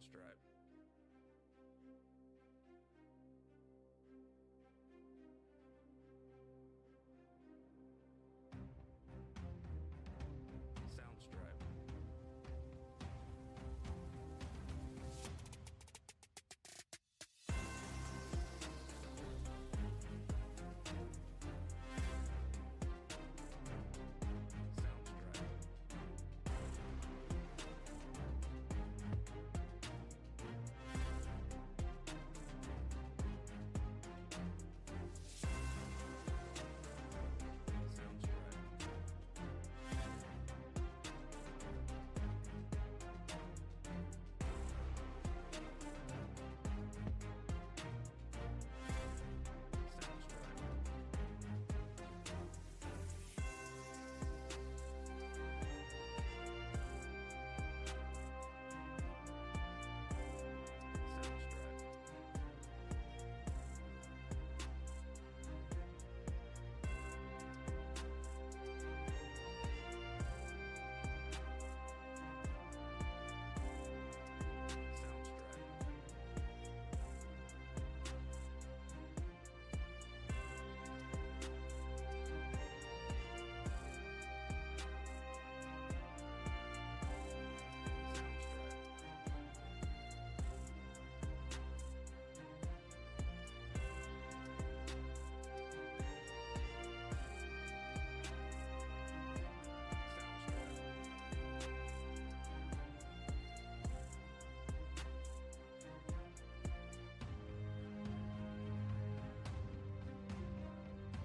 Soundstripe. Soundstripe. Soundstripe. Soundstripe. Soundstripe. Soundstripe. Soundstripe. Soundstripe. Soundstripe.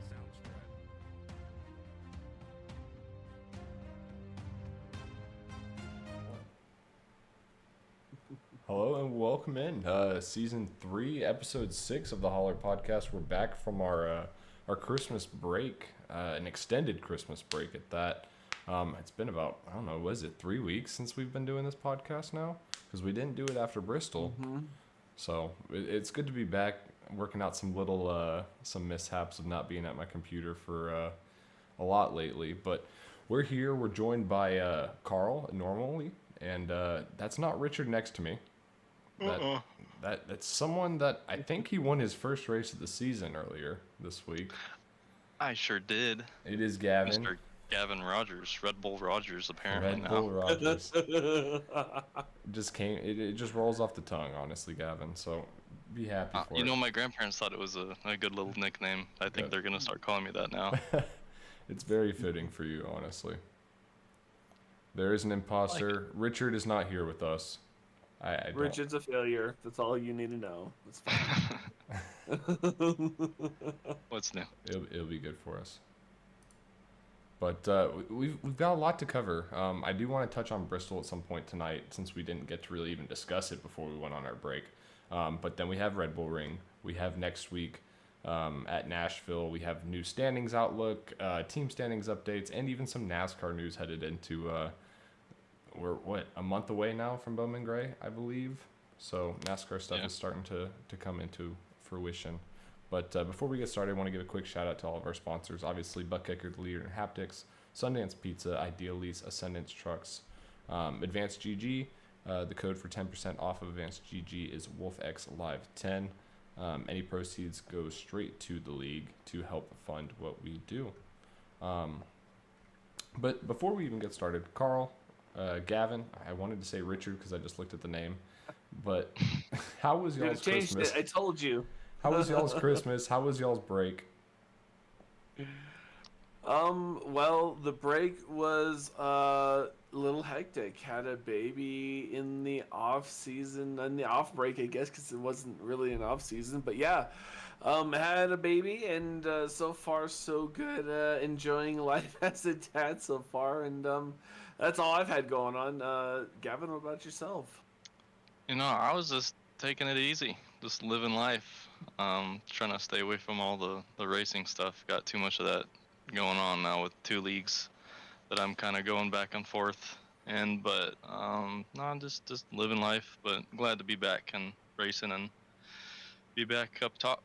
Soundstripe. Hello and welcome in season 3, episode 6 of the Holler Podcast. We're back from our Christmas break, an extended Christmas break at that. It's been about, I don't know, was it 3 weeks since we've been doing this podcast now? Because we didn't do it after Bristol. So it's good to be back, working out some mishaps of not being at my computer for a lot lately. But we're here. We're joined by Carl normally, and that's not Richard next to me. That's someone that I think he won his first race of the season earlier this week. I sure did. It is Gavin. Mr. Gavin Rodgers, RedBull Rodgers, apparently Red now. Bull Rodgers. It just rolls off the tongue, honestly, Gavin. So be happy for You it. know, my grandparents thought it was a good little nickname. I think they're gonna start calling me that now. It's very fitting for you, honestly. There is an imposter. Richard is not here with us. I don't. Richard's a failure. That's all you need to know. It's fine. What's new? It'll be good for us. But we've got a lot to cover. I do want to touch on Bristol at some point tonight, since we didn't get to really even discuss it before we went on our break. But then we have RedBull Ring. We have next week at Nashville. We have new standings outlook, team standings updates, and even some NASCAR news headed into. We're a month away now from Bowman Gray, I believe. So NASCAR stuff is starting to come into fruition. But before we get started, I want to give a quick shout out to all of our sponsors. Obviously, Buck Eckert, the leader in haptics, Sundance Pizza, Ideal Lease, Ascendance Trucks, Advanced GG. The code for 10% off of Advanced GG is WolfXLive10. Any proceeds go straight to the league to help fund what we do. But before we even get started, Carl, Gavin, I wanted to say Richard because I just looked at the name. But how was y'all's Changed Christmas? it. I told you. How was y'all's Christmas? How was y'all's break? Well, the break was a little hectic. Had a baby in the off season, in the off break, I guess, because it wasn't really an off season. But yeah, had a baby, and so far so good. Enjoying life as a dad so far, and that's all I've had going on. Gavin, what about yourself? You know, I was just taking it easy, just living life. Trying to stay away from all the racing stuff. Got too much of that going on now with 2 leagues that I'm kind of going back and forth. But no, I'm just living life. But glad to be back and racing and be back up top.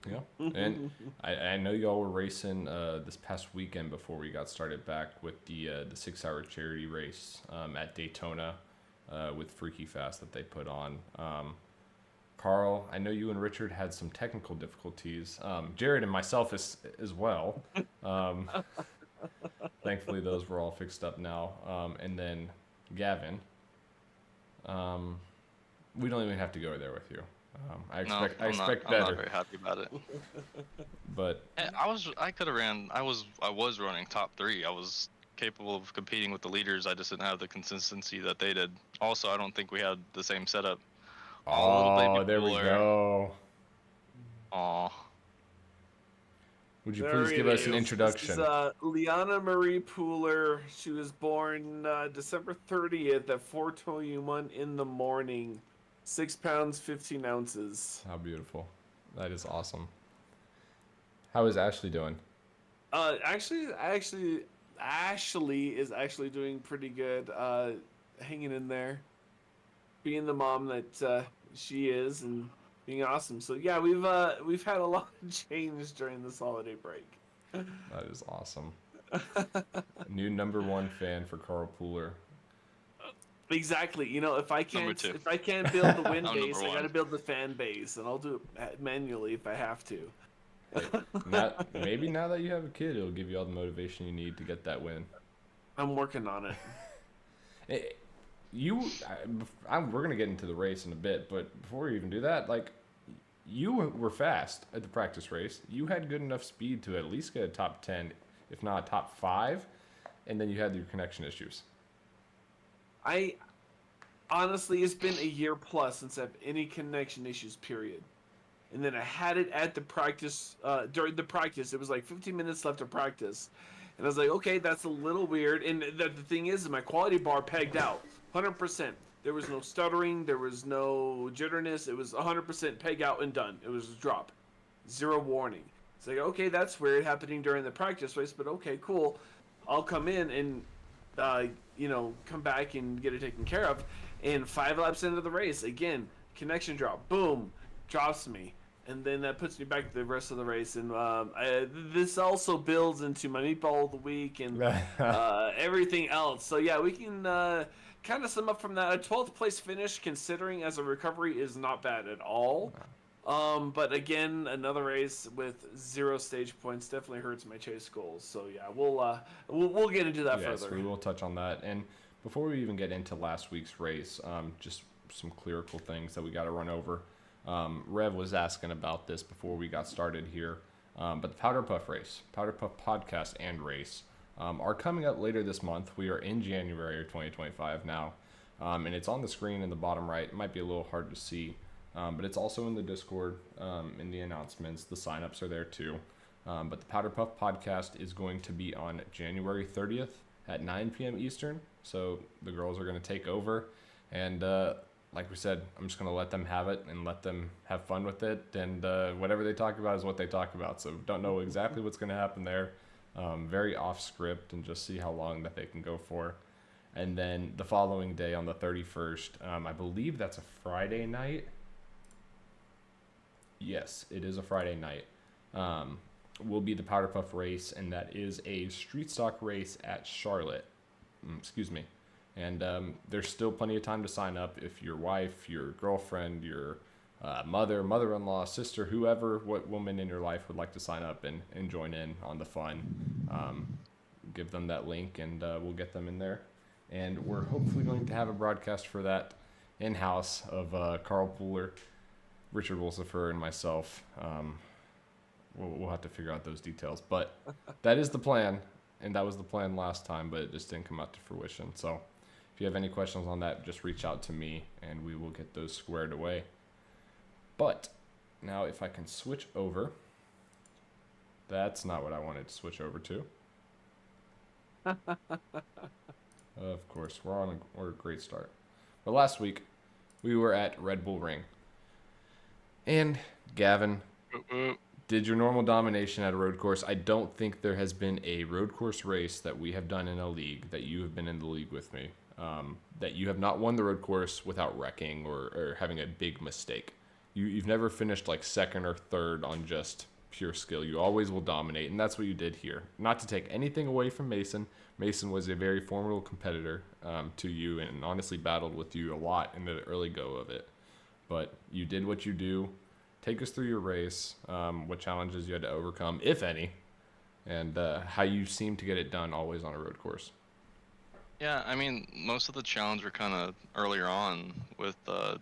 Yeah, and I know y'all were racing this past weekend before we got started back with the 6-hour charity race at Daytona. with Freaky Fast that they put on. Carl, I know you and Richard had some technical difficulties. Jared and myself as well. Thankfully, those were all fixed up now. And then Gavin. We don't even have to go there with you. I expect I'm better. not very happy about it. But I could have ran. I was running top 3. I was capable of competing with the leaders. I just didn't have the consistency that they did. Also, I don't think we had the same setup. there we go. Aw. Would you There please give it us an is. introduction? This is Liana Marie Pooler. She was born December 30th at 4:21 in the morning. 6 pounds, 15 ounces. How beautiful. That is awesome. How is Ashley doing? Ashley is actually doing pretty good. Hanging in there. Being the mom that she is and being awesome. So yeah, we've had a lot of change during this holiday break. That is awesome. New #1 fan for Carl Pooler. Exactly. You know, if I can't Number 2. if I can't build the win I'm base, number I got to 1. build the fan base, and I'll do it manually if I have to. Maybe now that you have a kid, it'll give you all the motivation you need to get that win. I'm working on it. We're gonna get into the race in a bit, but before we even do that, like, you were fast at the practice race. You had good enough speed to at least get a top 10, if not a top 5, and then you had your connection issues. Honestly, it's been a year plus since I've any connection issues, period. And then I had it at the practice, during the practice. It was like 15 minutes left of practice. And I was like, okay, that's a little weird. And the thing is, my quality bar pegged out 100%. There was no stuttering. There was no jitterness. It was 100% peg out and done. It was a drop. 0 warning. It's like, okay, that's weird happening during the practice race, but okay, cool. I'll come in and, come back and get it taken care of. And 5 laps into the race, again, connection drop. Boom. Drops me. And then that puts me back to the rest of the race. And this also builds into my meatball of the week and everything else. So, yeah, we can kind of sum up from that. A 12th place finish, considering as a recovery, is not bad at all. But again, another race with 0 stage points definitely hurts my chase goals. So, yeah, we'll get into that Yes, further. we will touch on that. And before we even get into last week's race, just some clerical things that we got to run over. Rev was asking about this before we got started here, but the Powder Puff race, Powder Puff podcast and race, are coming up later this month. We are in January of 2025 now, and it's on the screen in the bottom right. It might be a little hard to see, but it's also in the Discord, in the announcements. The signups are there too. But the Powder Puff podcast is going to be on January 30th at 9 p.m. Eastern. So the girls are going to take over, and like we said, I'm just going to let them have it and let them have fun with it. And whatever they talk about is what they talk about. So don't know exactly what's going to happen there. Very off script, and just see how long that they can go for. And then the following day on the 31st, I believe that's a Friday night. Yes, it is a Friday night. Will be the Powder Puff race, and that is a street stock race at Charlotte. Excuse me. And there's still plenty of time to sign up if your wife, your girlfriend, your mother-in-law, sister, whoever, what woman in your life would like to sign up and join in on the fun. Give them that link, and we'll get them in there. And we're hopefully going to have a broadcast for that in-house of Carl Pooler, Richard Wolsifer, and myself. We'll have to figure out those details. But that is the plan, and that was the plan last time, but it just didn't come out to fruition. So if you have any questions on that, just reach out to me, and we will get those squared away. But now if I can switch over. That's not what I wanted to switch over to. Of course, we're a great start. But last week, we were at RedBull Ring. And Gavin did your normal domination at a road course. I don't think there has been a road course race that we have done in a league, that you have been in the league with me, that you have not won the road course without wrecking or having a big mistake. You've never finished like second or third on just pure skill. You always will dominate, and that's what you did here. Not to take anything away from Mason. Mason was a very formidable competitor to you, and honestly battled with you a lot in the early go of it. But you did what you do. Take us through your race, what challenges you had to overcome, if any, and how you seem to get it done always on a road course. Yeah, I mean, most of the challenge were kind of earlier on with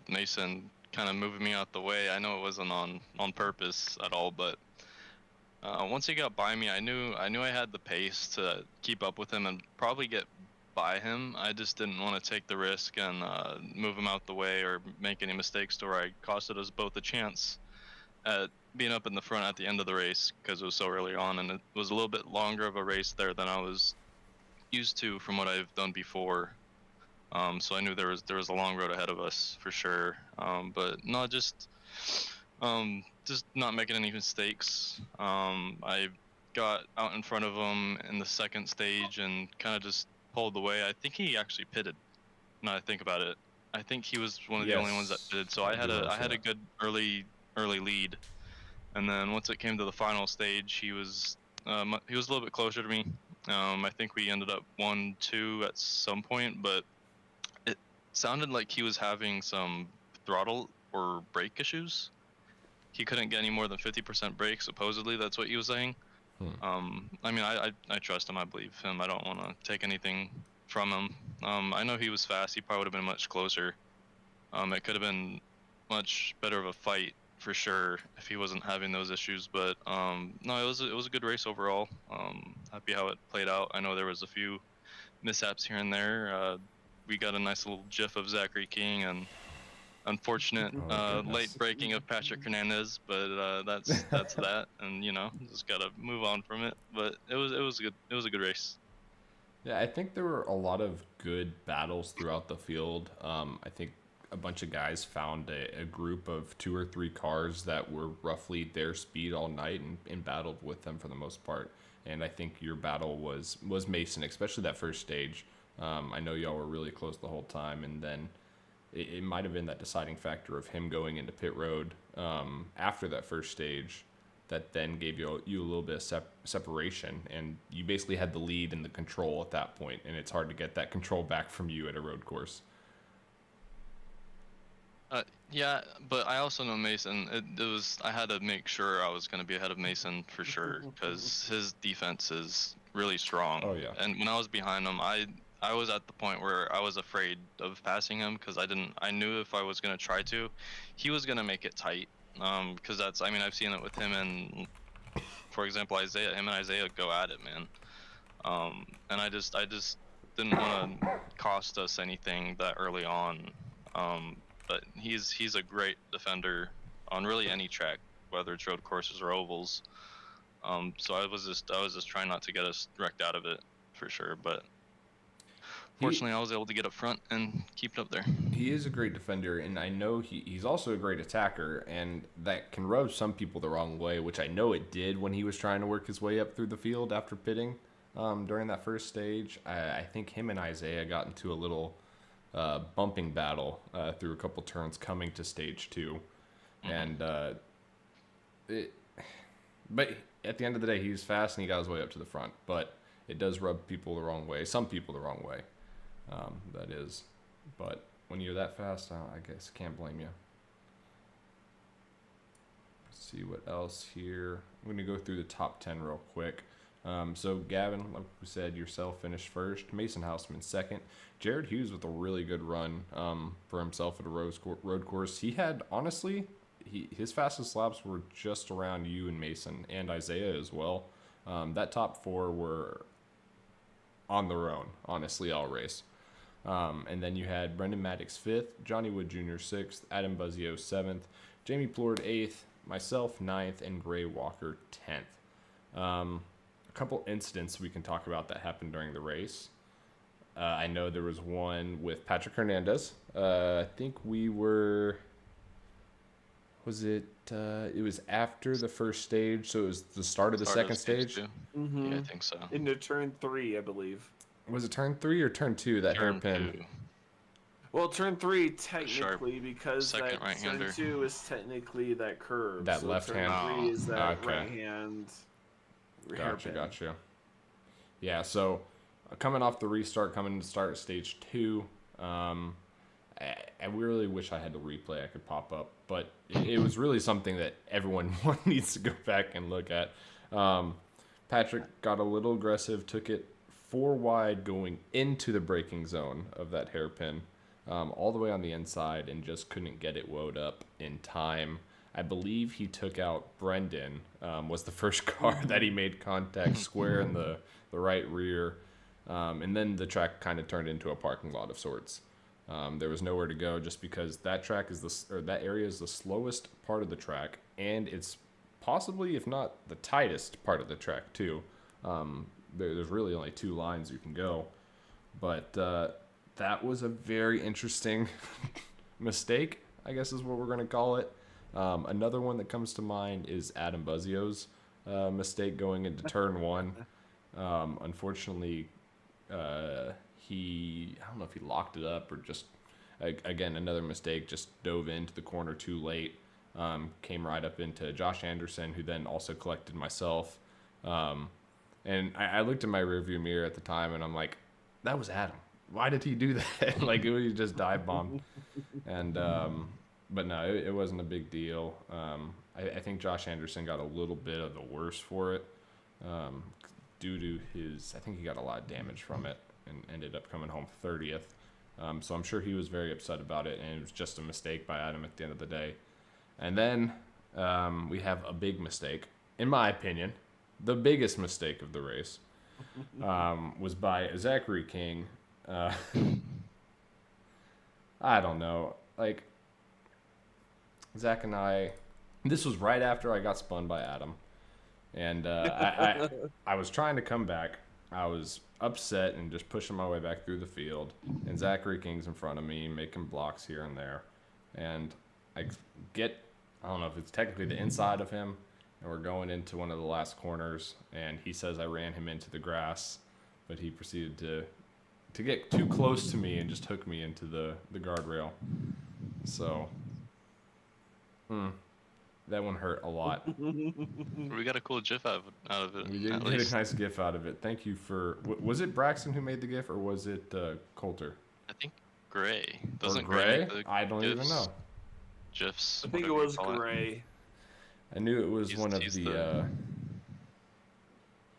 Mason kind of moving me out the way. I know it wasn't on purpose at all, but once he got by me, I knew I had the pace to keep up with him and probably get by him. I just didn't want to take the risk and move him out the way or make any mistakes to where I costed us both a chance at being up in the front at the end of the race because it was so early on, and it was a little bit longer of a race there than I was used to from what I've done before. So I knew there was a long road ahead of us for sure. But no, just not making any mistakes. I got out in front of him in the second stage and kind of just pulled away. I think he actually pitted. Now I think about it, I think he was one of the only ones that pitted. So I had a good early lead, and then once it came to the final stage, he was a little bit closer to me. I think we ended up 1-2 at some point, but it sounded like he was having some throttle or brake issues. He couldn't get any more than 50% brake, supposedly. That's what he was saying. I mean, I trust him. I believe him. I don't want to take anything from him. I know he was fast. He probably would have been much closer. It could have been much better of a fight for sure if he wasn't having those issues. But no, it was a good race overall. Happy how it played out. I know there was a few mishaps here and there. We got a nice little GIF of Zachary King and unfortunate late breaking of Patrick Hernandez, but that's that, and just gotta move on from it. But it was a good race. Yeah, I think there were a lot of good battles throughout the field. I think a bunch of guys found a group of 2 or 3 cars that were roughly their speed all night and battled with them for the most part. And I think your battle was Mason, especially that first stage. I know y'all were really close the whole time, and then it might have been that deciding factor of him going into pit road after that first stage that then gave you a little bit of separation, and you basically had the lead and the control at that point, and it's hard to get that control back from you at a road course. Yeah, but I also know Mason. I had to make sure I was going to be ahead of Mason for sure because his defense is really strong. Oh yeah. And when I was behind him, I was at the point where I was afraid of passing him because I knew if I was going to try to, he was going to make it tight. Because I've seen it with him and, for example, Isaiah. Him and Isaiah go at it, man. And I just didn't want to cost us anything that early on. But he's a great defender on really any track, whether it's road courses or ovals. So I was just trying not to get us wrecked out of it for sure. But fortunately, I was able to get up front and keep it up there. He is a great defender, and I know he's also a great attacker, and that can rub some people the wrong way, which I know it did when he was trying to work his way up through the field after pitting during that first stage. I think him and Isaiah got into a little bumping battle through a couple turns coming to stage 2. And but at the end of the day, he was fast and he got his way up to the front, but it does rub people the wrong way, some people the wrong way, that is. But when you're that fast, I guess I can't blame you. Let's see what else here. I'm going to go through the top 10 real quick. So Gavin, like we said, yourself finished first. Mason Houseman second. Jared Hughes with a really good run for himself at a road course. He had, honestly, his fastest laps were just around you and Mason and Isaiah as well. That top 4 were on their own, honestly, all race. And then you had Brendan Maddox 5th, Johnny Wood Jr. 6th, Adam Buzzio 7th, Jamie Plord 8th, myself 9th, and Gray Walker 10th. A couple incidents we can talk about that happened during the race. I know there was one with Patrick Hernandez. I think we were... it was after the first stage, so it was the start of the second stage? Mm-hmm. Yeah, I think so. Into turn 3, I believe. Was it turn 3 or turn 2 that Turn hairpin? 2. Well, turn 3 technically because second that right-hander. turn 2 is technically that curve. That so left turn hand. 3 is that Okay. right hand. Gotcha, hairpin. gotcha. Yeah, so coming off the restart, coming to start stage 2, I really wish I had the replay I could pop up, but it was really something that everyone needs to go back and look at. Patrick got a little aggressive, took it 4 wide going into the braking zone of that hairpin, all the way on the inside, and just couldn't get it woed up in time. I believe he took out Brendan, was the first car that he made contact square in the right rear. And then the track kind of turned into a parking lot of sorts. There was nowhere to go just because that track is that area is the slowest part of the track, and it's possibly, if not the tightest part of the track too. There's really only 2 lines you can go, but that was a very interesting mistake, I guess is what we're going to call it. Another one that comes to mind is Adam Buzzio's mistake going into turn 1. Unfortunately, I don't know if he locked it up or just, again, another mistake, just dove into the corner too late, came right up into Josh Anderson, who then also collected myself. And I looked in my rearview mirror at the time, and I'm like, that was Adam. Why did he do that? Like, he just dive bombed. And, but no, it wasn't a big deal. I think Josh Anderson got a little bit of the worse for it, due to I think he got a lot of damage from it and ended up coming home 30th. So I'm sure he was very upset about it, and it was just a mistake by Adam at the end of the day. And then we have a big mistake, in my opinion, the biggest mistake of the race, was by Zachary King. I don't know, like, Zach and I, this was right after I got spun by Adam, and I was trying to come back. I was upset and just pushing my way back through the field, and Zachary King's in front of me, making blocks here and there, and I don't know if it's technically the inside of him, and we're going into one of the last corners, and he says I ran him into the grass, but he proceeded to get too close to me and just hook me into the guardrail. So, that one hurt a lot. We got a cool GIF out of it. We did get a nice GIF out of it. Thank you for. Was it Braxton who made the GIF, or was it Coulter? I think Gray. Or Doesn't Gray? make the I don't even GIFs? know. GIFs. I think it whatever you was call Gray. I knew it was He's- one of he's the. the-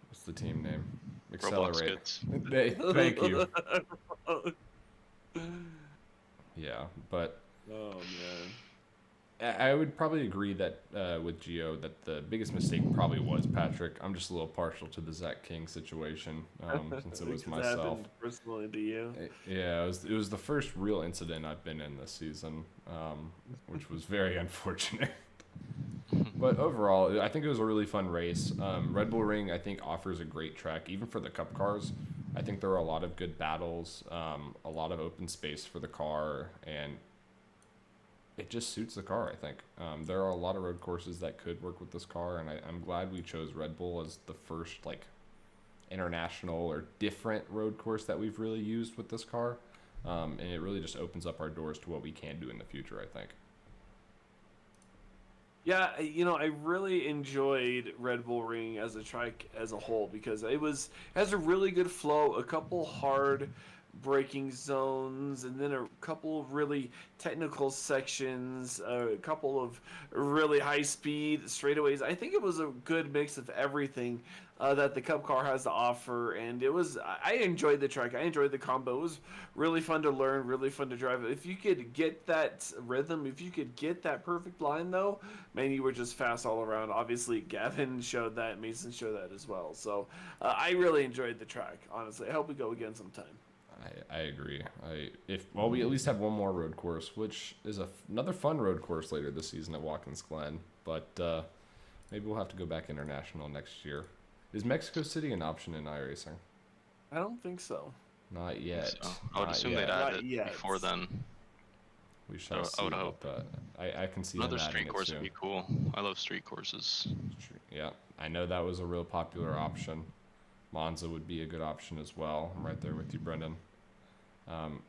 What's the team name? Roblox Accelerate. kids. Thank you. Yeah, but Oh man. I would probably agree that with Gio that the biggest mistake probably was Patrick. I'm just a little partial to the Zach King situation, since it was Because myself. happened personally to you. Yeah, it was the first real incident I've been in this season, which was very unfortunate. But overall, I think it was a really fun race. Red Bull Ring, I think, offers a great track, even for the Cup cars. I think there are a lot of good battles, a lot of open space for the car, and it just suits the car, I think. There are a lot of road courses that could work with this car, and I'm glad we chose Red Bull as the first, like, international or different road course that we've really used with this car. And it really just opens up our doors to what we can do in the future, I think. Yeah, I really enjoyed Red Bull Ring as a track as a whole because it has a really good flow, a couple hard braking zones, and then a couple of really technical sections, a couple of really high speed straightaways. I think it was a good mix of everything that the Cup car has to offer, and I enjoyed the track. I enjoyed the combo. It was really fun to learn, really fun to drive. If you could get that rhythm, if you could get that perfect line, though, man, you were just fast all around. Obviously, Gavin showed that, Mason showed that as well. So I really enjoyed the track, honestly. I hope we go again sometime. I agree. We at least have one more road course, which is another fun road course later this season at Watkins Glen. But maybe we'll have to go back international next year. Is Mexico City an option in iRacing? I don't think so. Not yet. So I would Not assume yet. they'd add Not it yet. before then. We shall I see would about hope. that. I can see Another them adding street it course soon. would be cool. I love street courses. Yeah, I know that was a real popular option. Monza would be a good option as well. I'm right there with you, Brendan.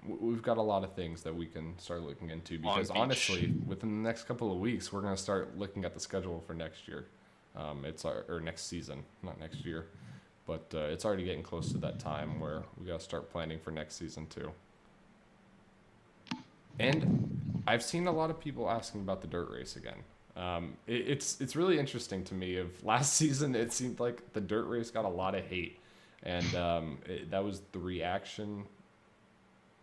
We've got a lot of things that we can start looking into because beach. honestly, within the next couple of weeks, we're going to start looking at the schedule for next year. Or next season, not next year, but it's already getting close to that time where we got to start planning for next season too. And I've seen a lot of people asking about the dirt race again. It's really interesting to me. Of last season, it seemed like the dirt race got a lot of hate, and that was the reaction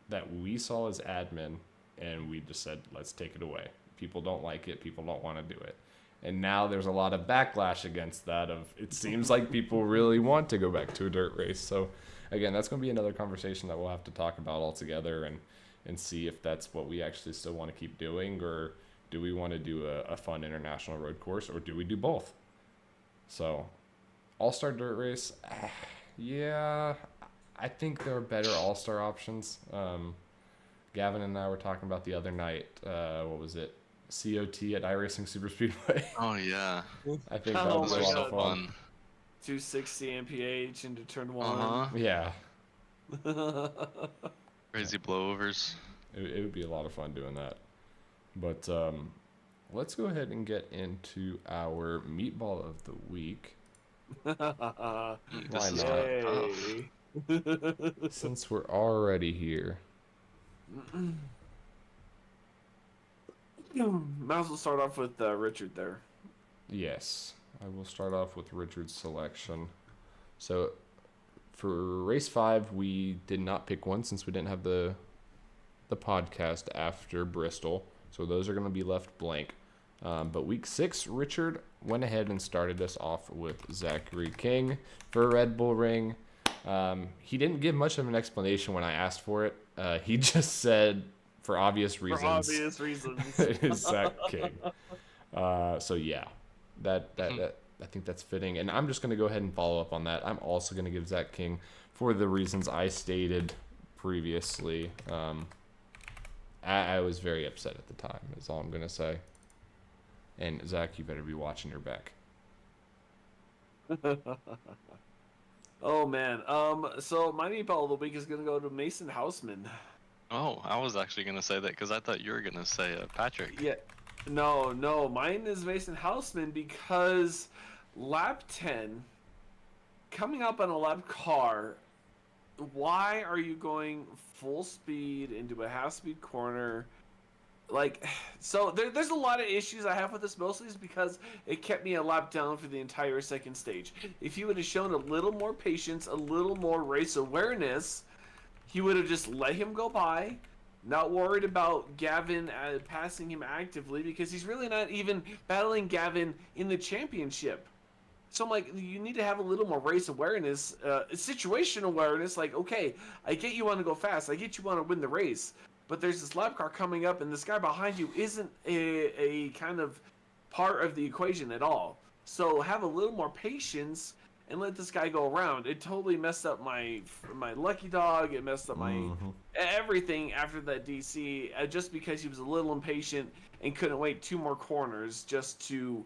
that we saw as admin, and we just said, let's take it away. People don't like it. People don't want to do it. And now there's a lot of backlash against that. It seems like people really want to go back to a dirt race. So again, that's going to be another conversation that we'll have to talk about all together and see if that's what we actually still want to keep doing, or do we want to do a fun international road course, or do we do both? So all-star dirt race, yeah, I think there are better all-star options. Gavin and I were talking about the other night, what was it? COT at iRacing Super Speedway. Oh yeah. I think that was a lot of fun. 260 mph into turn one. Uh-huh. Yeah. Crazy blowovers. It would be a lot of fun doing that. But let's go ahead and get into our meatball of the week. This is Yay. tough. Since we're already here. Might as well start off with Richard there. Yes, I will start off with Richard's selection. So for race 5, we did not pick one since we didn't have the podcast after Bristol. So those are going to be left blank. But week 6, Richard went ahead and started us off with Zachary King for RedBull Ring. He didn't give much of an explanation when I asked for it. He just said, for obvious reasons. For obvious reasons. It is Zach King. So yeah, that I think that's fitting. And I'm just going to go ahead and follow up on that. I'm also going to give Zach King for the reasons I stated previously. I was very upset at the time, is all I'm going to say. And Zach, you better be watching your back. Oh man. So my meatball of the week is gonna go to Mason Houseman. Oh, I was actually gonna say that because I thought you were gonna say Patrick. Yeah. No. Mine is Mason Houseman because lap 10, coming up on a lap car, why are you going full speed into a half-speed corner? Like, so there's a lot of issues I have with this, mostly is because it kept me a lap down for the entire second stage. If he would have shown a little more patience, a little more race awareness, he would have just let him go by, not worried about Gavin passing him actively, because he's really not even battling Gavin in the championship. So I'm like, you need to have a little more race awareness, situational awareness. Like, okay, I get you want to go fast, I get you want to win the race, but there's this lap car coming up, and this guy behind you isn't a kind of part of the equation at all. So have a little more patience and let this guy go around. It totally messed up my lucky dog. It messed up my everything after that DC, just because he was a little impatient and couldn't wait 2 more corners just to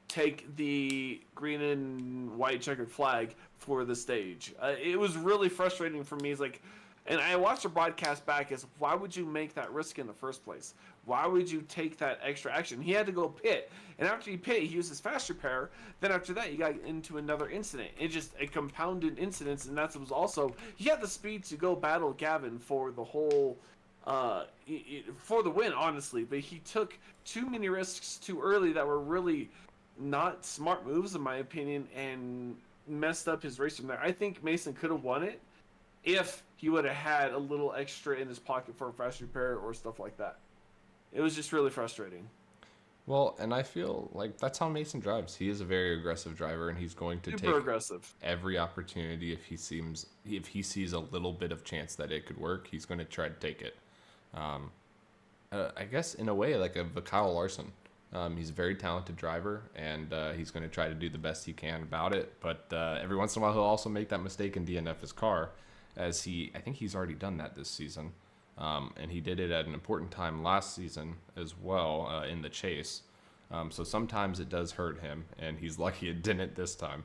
take the green and white checkered flag for the stage. It was really frustrating for me. It's like, and I watched the broadcast back as, why would you make that risk in the first place? Why would you take that extra action? He had to go pit. And after he pit, he used his fast repair. Then after that, he got into another incident. It just a compounded incidents, and that was also, he had the speed to go battle Gavin for the whole, for the win, honestly. But he took too many risks too early that were really not smart moves, in my opinion, and messed up his race from there. I think Mason could have won it if he would have had a little extra in his pocket for a fast repair or stuff like that. It was just really frustrating. Well, and I feel like that's how Mason drives. He is a very aggressive driver, and he's going to take every opportunity if he sees a little bit of chance that it could work. He's going to try to take it. I guess in a way like a Kyle Larson. He's a very talented driver, and he's going to try to do the best he can about it. But every once in a while, he'll also make that mistake and DNF his car, I think he's already done that this season. And he did it at an important time last season as well in the chase. So sometimes it does hurt him, and he's lucky it didn't this time.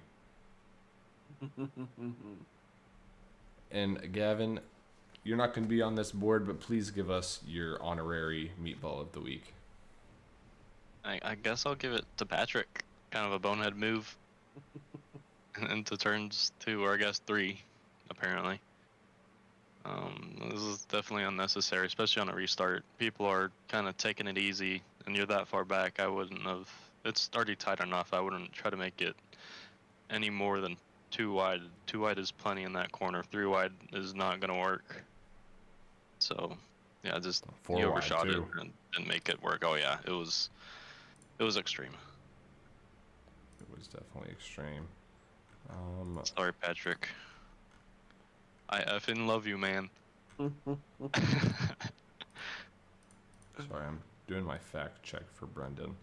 And Gavin, you're not going to be on this board, but please give us your honorary meatball of the week. I guess I'll give it to Patrick. Kind of a bonehead move into turns 2, or I guess 3, apparently. This is definitely unnecessary, especially on a restart. People are kind of taking it easy, and you're that far back. I wouldn't have. It's already tight enough. I wouldn't try to make it any more than 2 wide. 2 wide is plenty in that corner. 3 wide is not going to work. So, yeah, just 4 you wide, overshot it too. and didn't make it work. Oh yeah, it was extreme. It was definitely extreme. Sorry, Patrick. I effing love you, man. Sorry, I'm doing my fact check for Brendan.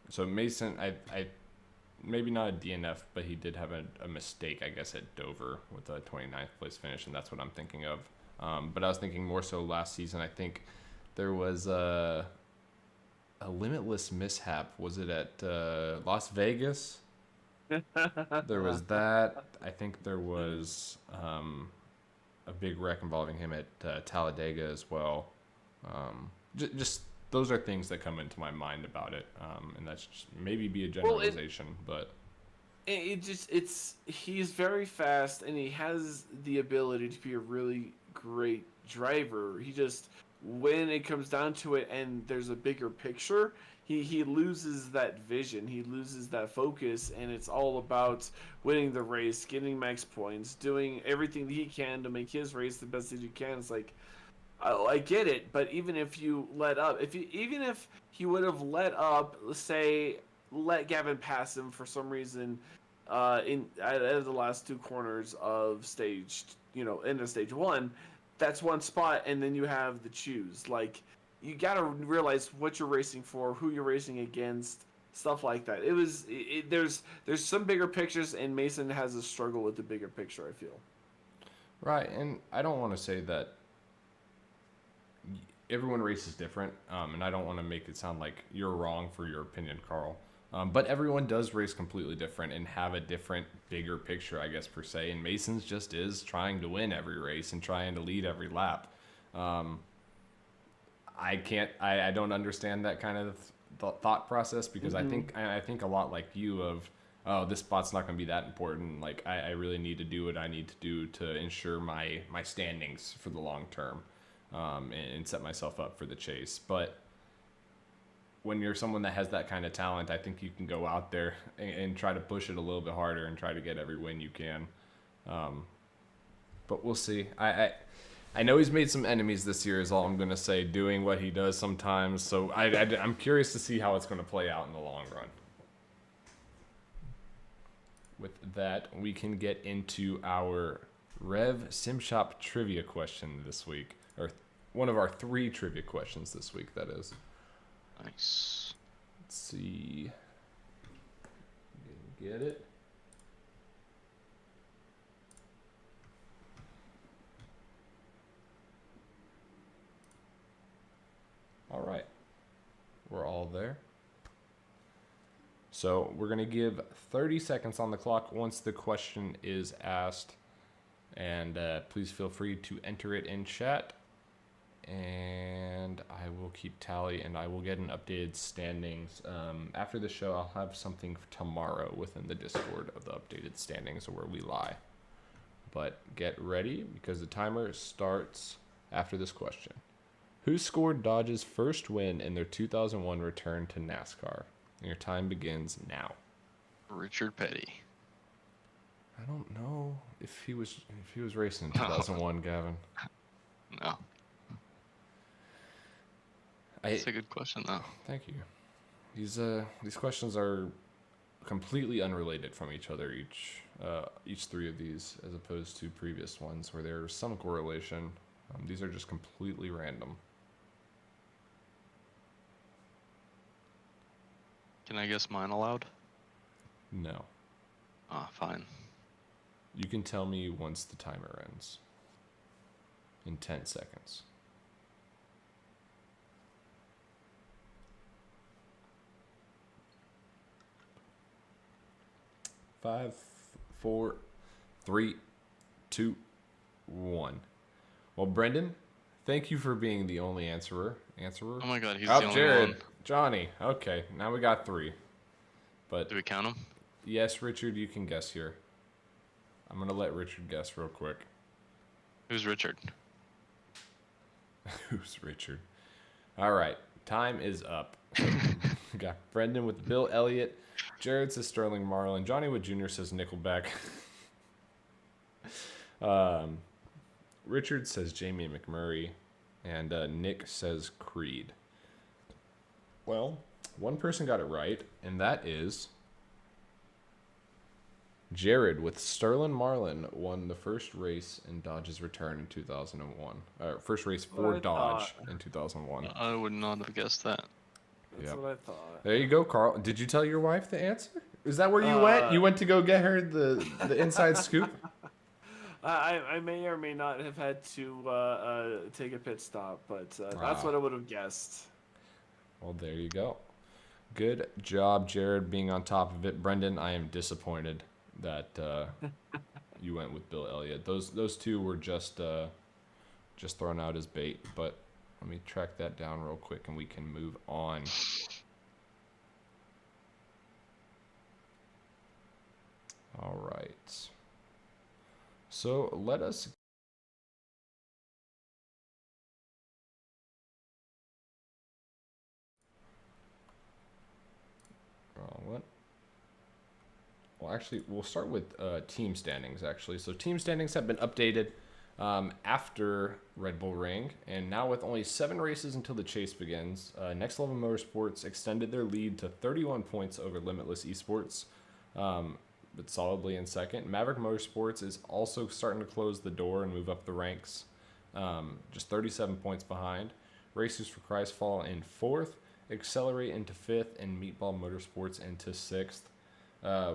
So Mason, I maybe not a DNF, but he did have a mistake, I guess, at Dover with a 29th place finish, and that's what I'm thinking of. But I was thinking more so last season. I think there was a limitless mishap. Was it at Las Vegas? There was that. I think there was a big wreck involving him at Talladega as well. Just those are things that come into my mind about it, and that's just maybe be a generalization, but he's very fast and he has the ability to be a really great driver. He just, when it comes down to it and there's a bigger picture, he loses that vision, he loses that focus, and it's all about winning the race, getting max points, doing everything that he can to make his race the best that you can. It's like, I get it, but even if you let up, even if he would have let up, let's say, let Gavin pass him for some reason, at the last 2 corners of stage, end of stage 1, that's one spot, and then you have the choose. Like, you gotta realize what you're racing for, who you're racing against, stuff like that. There's some bigger pictures, and Mason has a struggle with the bigger picture, I feel. right. And I don't want to say that everyone races different, and I don't want to make it sound like you're wrong for your opinion, Carl. But everyone does race completely different and have a different, bigger picture, I guess, per se. And Mason's just is trying to win every race and trying to lead every lap. I don't understand that kind of thought process, because I think a lot like you of, oh, this spot's not going to be that important. Like, I really need to do what I need to do to ensure my standings for the long term, and set myself up for the chase. But when you're someone that has that kind of talent, I think you can go out there and try to push it a little bit harder and try to get every win you can. But we'll see. I know he's made some enemies this year, is all I'm going to say, doing what he does sometimes. So I'm curious to see how it's going to play out in the long run. With that, we can get into our Rev Sim Shop trivia question this week, or one of our 3 trivia questions this week, that is. Nice. Let's see. Get it? All right. We're all there. So we're going to give 30 seconds on the clock once the question is asked. And please feel free to enter it in chat. And I will keep tally, and I will get an updated standings. After the show, I'll have something tomorrow within the Discord of the updated standings, where we lie. But get ready, because the timer starts after this question. Who scored Dodge's first win in their 2001 return to NASCAR? And your time begins now. Richard Petty. I don't know if he was racing in 2001, Gavin. No. That's a good question, though. Thank you. These questions are completely unrelated from each other, each 3 of these, as opposed to previous ones where there's some correlation. These are just completely random. Can I guess mine aloud? No. Ah, fine. You can tell me once the timer ends. In 10 seconds. 5, 4, 3, 2, 1. Well, Brendan, thank you for being the only answerer. Oh my God, he's Oh, the only Jared, one. Johnny. Okay, now we got 3. But Do we count him? yes, Richard, you can guess here. I'm gonna let Richard guess real quick. Who's Richard? Who's Richard? All right, time is up. We got Brendan with Bill Elliott. Jared says Sterling Marlin. Johnny Wood Jr. says Nickelback. Richard says Jamie McMurray. And Nick says Creed. Well, one person got it right, and that is Jared with Sterling Marlin won the first race in Dodge's return in 2001. First race for I Dodge thought. in 2001. I would not have guessed that. That's Yep. what I thought. There you go, Carl. Did you tell your wife the answer? Is that where you went? You went to go get her the inside scoop? I may or may not have had to take a pit stop, but that's Wow. what I would have guessed. Well, there you go. Good job, Jared, being on top of it. Brendan, I am disappointed that you went with Bill Elliott. Those two were just thrown out as bait, but let me track that down real quick and we can move on. All right. So let us what? Well, actually, we'll start with team standings, actually. So team standings have been updated after Red Bull Ring, and now with only 7 races until the chase begins, Next Level Motorsports extended their lead to 31 points over Limitless Esports, but solidly in second. Maverick Motorsports is also starting to close the door and move up the ranks, just 37 points behind. Racers for Christ fall in 4th, Accelerate into 5th, and Meatball Motorsports into 6th.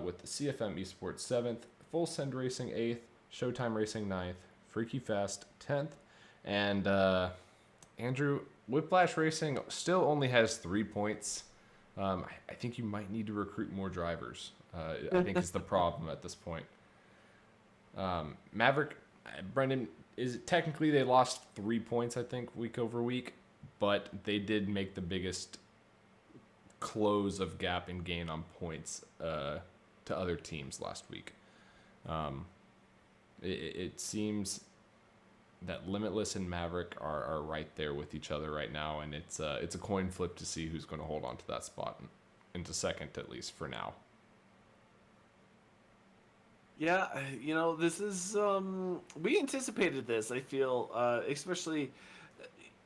With the CFM Esports 7th, Full Send Racing 8th, Showtime Racing 9th, Freaky Fast 10th, and Andrew, Whiplash Racing still only has 3 points. I think you might need to recruit more drivers. I think is the problem at this point. Maverick, Brendan, is technically they lost 3 points, I think, week over week, but they did make the biggest close of gap and gain on points to other teams last week. It seems that Limitless and Maverick are right there with each other right now, and it's a coin flip to see who's going to hold on to that spot into second, at least for now. Yeah, this is we anticipated this. I feel, especially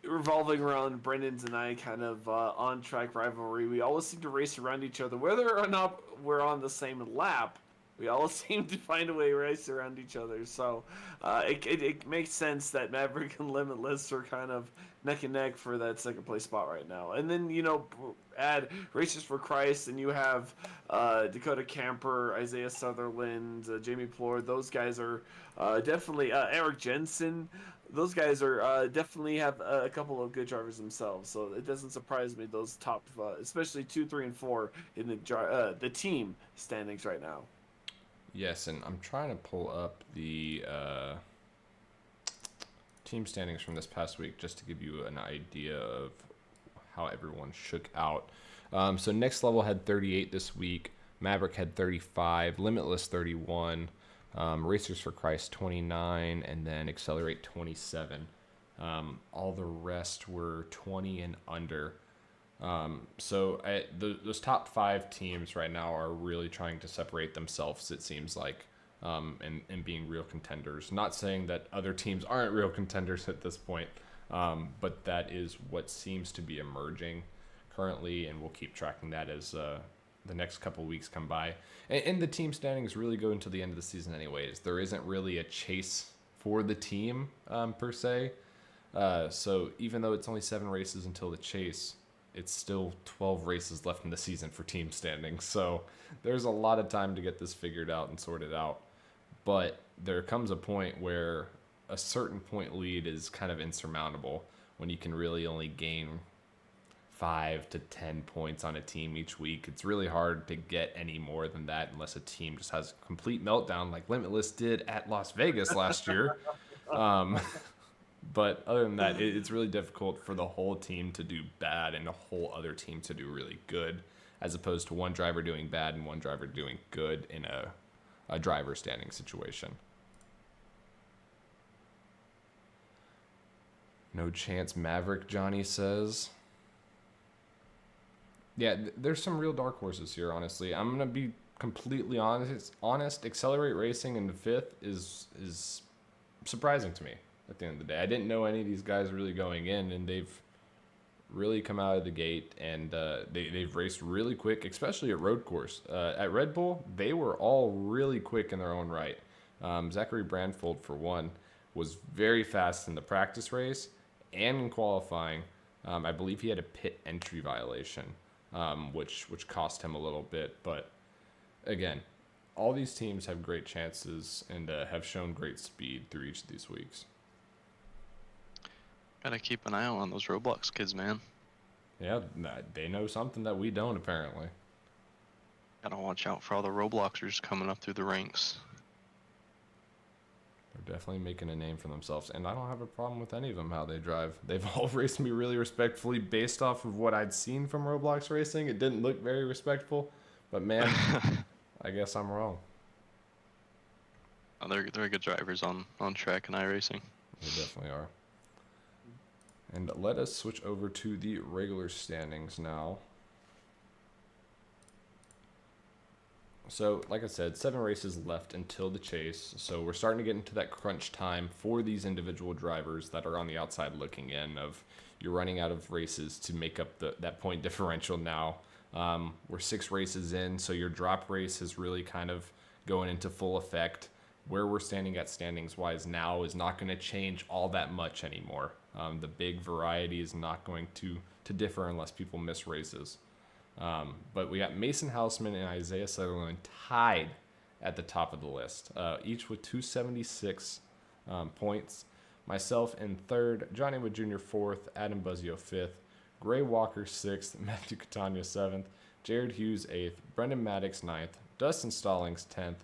revolving around Brendan's and I kind of on track rivalry. We always seem to race around each other, whether or not we're on the same lap. We always seem to find a way to race around each other. So it makes sense that Maverick and Limitless are kind of neck and neck for that second place spot right now. And then, add Racers for Christ, and you have Dakota Camper, Isaiah Sutherland, Jamie Plord. Those guys are definitely Eric Jensen. Those guys are definitely have a couple of good drivers themselves. So it doesn't surprise me those top, especially 2, 3, and 4 in the team standings right now. Yes, and I'm trying to pull up the team standings from this past week just to give you an idea of how everyone shook out. So Next Level had 38 this week. Maverick had 35. Limitless 31. Racers for Christ 29. And then Accelerate 27. All the rest were 20 and under. Those top 5 teams right now are really trying to separate themselves, it seems like, and being real contenders. Not saying that other teams aren't real contenders at this point, but that is what seems to be emerging currently, and we'll keep tracking that as the next couple weeks come by. And the team standings really go until the end of the season anyways. There isn't really a chase for the team, per se. So even though it's only 7 races until the chase, it's still 12 races left in the season for team standings. So there's a lot of time to get this figured out and sorted out. But there comes a point where a certain point lead is kind of insurmountable when you can really only gain 5 to 10 points on a team each week. It's really hard to get any more than that unless a team just has a complete meltdown like Limitless did at Las Vegas last year. But other than that, it's really difficult for the whole team to do bad and the whole other team to do really good, as opposed to one driver doing bad and one driver doing good in a driver standing situation. No chance Maverick, Johnny says. Yeah, there's some real dark horses here, honestly. I'm going to be completely honest. Accelerate Racing in the 5th is surprising to me at the end of the day. I didn't know any of these guys really going in, and they've really come out of the gate, and they've raced really quick, especially at road course. At Red Bull, they were all really quick in their own right. Zachary Brandfold, for one, was very fast in the practice race and in qualifying. I believe he had a pit entry violation, which cost him a little bit. But again, all these teams have great chances and have shown great speed through each of these weeks. Gotta keep an eye out on those Roblox kids, man. Yeah, they know something that we don't, apparently. Gotta watch out for all the Robloxers coming up through the ranks. They're definitely making a name for themselves, and I don't have a problem with any of them how they drive. They've all raced me really respectfully based off of what I'd seen from Roblox racing. It didn't look very respectful, but man, I guess I'm wrong. Oh, they're good drivers on track and iRacing. They definitely are. And let us switch over to the regular standings now. So, like I said, 7 races left until the chase. So we're starting to get into that crunch time for these individual drivers that are on the outside looking in. Of you're running out of races to make up that point differential now. We're 6 races in, so your drop race is really kind of going into full effect. Where we're standing at standings-wise now is not going to change all that much anymore. The big variety is not going to differ unless people miss races. But we got Mason Houseman and Isaiah Sutherland tied at the top of the list, each with 276 points. Myself in 3rd, Johnny Wood Jr. 4th, Adam Buzzio 5th, Gray Walker 6th, Matthew Catania 7th, Jared Hughes 8th, Brendan Maddox 9th, Dustin Stallings 10th,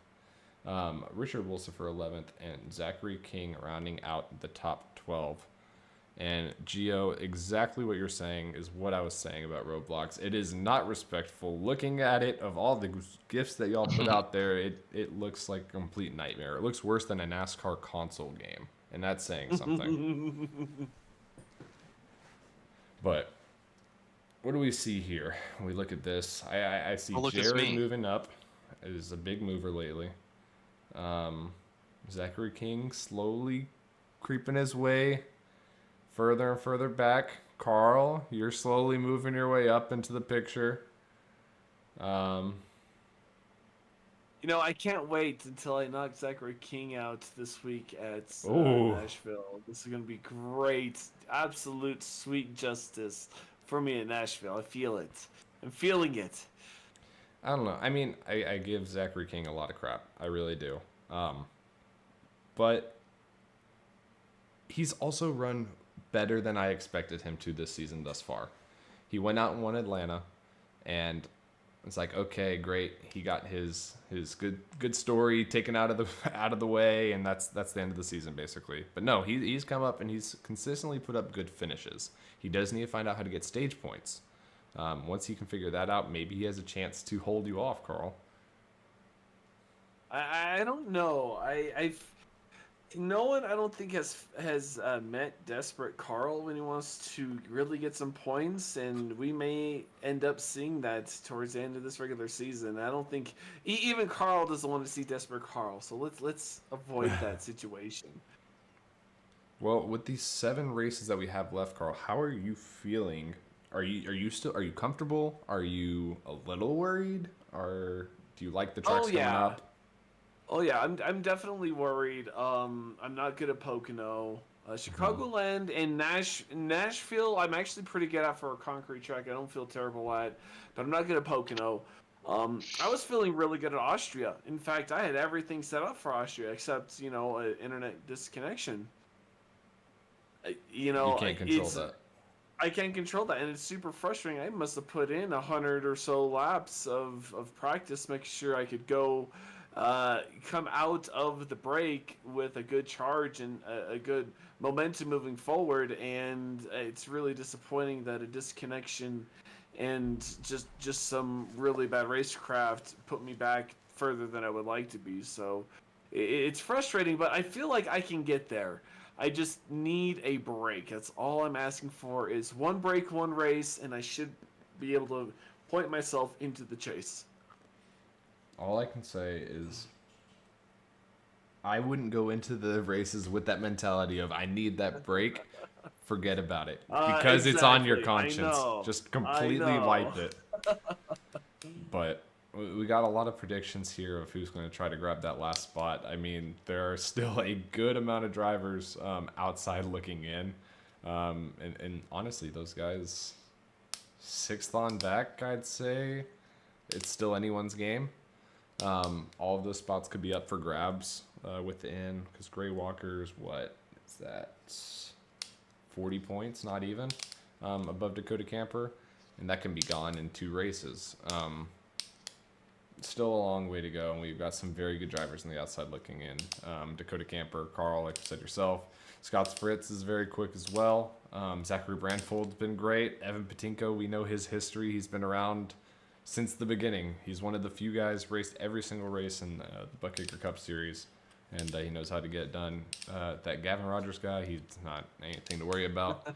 Richard Wolsifer 11th, and Zachary King rounding out the top 12. And Gio, exactly what you're saying is what I was saying about Roblox. It is not respectful. Looking at it, of all the gifts that y'all put out there, it looks like a complete nightmare. It looks worse than a NASCAR console game, and that's saying something. But what do we see here? When we look at this, I see Jared moving up. It is a big mover lately. Zachary King slowly creeping his way further and further back. Carl, you're slowly moving your way up into the picture. I can't wait until I knock Zachary King out this week at Nashville. This is going to be great. Absolute sweet justice for me in Nashville. I feel it. I'm feeling it. I don't know. I mean, I give Zachary King a lot of crap. I really do. But he's also run better than I expected him to this season thus far. He went out and won Atlanta, and it's like, okay, great. He got his good story taken out of the way, and that's the end of the season basically. But no, he's come up and he's consistently put up good finishes. He does need to find out how to get stage points. Once he can figure that out, maybe he has a chance to hold you off, Carl. I don't know. No one I don't think has met Desperate Carl when he wants to really get some points, and we may end up seeing that towards the end of this regular season. I don't think even Carl doesn't want to see Desperate Carl, so let's avoid that situation. Well, with these 7 races that we have left, Carl, how are you feeling? Are you comfortable? Are you a little worried? Or do you like the tracks coming up? Oh yeah, I'm definitely worried. I'm not good at Pocono. Chicagoland and Nashville, I'm actually pretty good at for a concrete track. I don't feel terrible at, but I'm not good at Pocono. I was feeling really good at Austria. In fact, I had everything set up for Austria except an internet disconnection. You can't control that. I can't control that, and it's super frustrating. I must have put in 100 or so laps of practice, making sure I could go, come out of the break with a good charge and a good momentum moving forward. And it's really disappointing that a disconnection and just some really bad racecraft put me back further than I would like to be. So it's frustrating, but I feel like I can get there. I just need a break. That's all I'm asking for is one break, one race, and I should be able to point myself into the chase. All I can say is I wouldn't go into the races with that mentality of I need that break. Forget about it because it's on your Exactly. I conscience. know. Just I completely know. wiped it. But we got a lot of predictions here of who's going to try to grab that last spot. I mean, there are still a good amount of drivers outside looking in. And honestly, those guys, sixth on back, I'd say. It's still anyone's game. All of those spots could be up for grabs within, because Gray Walker's, what is that? 40 points, not even, above Dakota Camper. And that can be gone in 2 races. Still a long way to go, and we've got some very good drivers on the outside looking in. Dakota Camper, Carl, like you said yourself. Scott's Fritz is very quick as well. Zachary Brandfold's been great. Evan Patinko, we know his history. He's been around since the beginning. He's one of the few guys raced every single race in the Buckacre Cup Series, and he knows how to get it done. That Gavin Rodgers guy, he's not anything to worry about.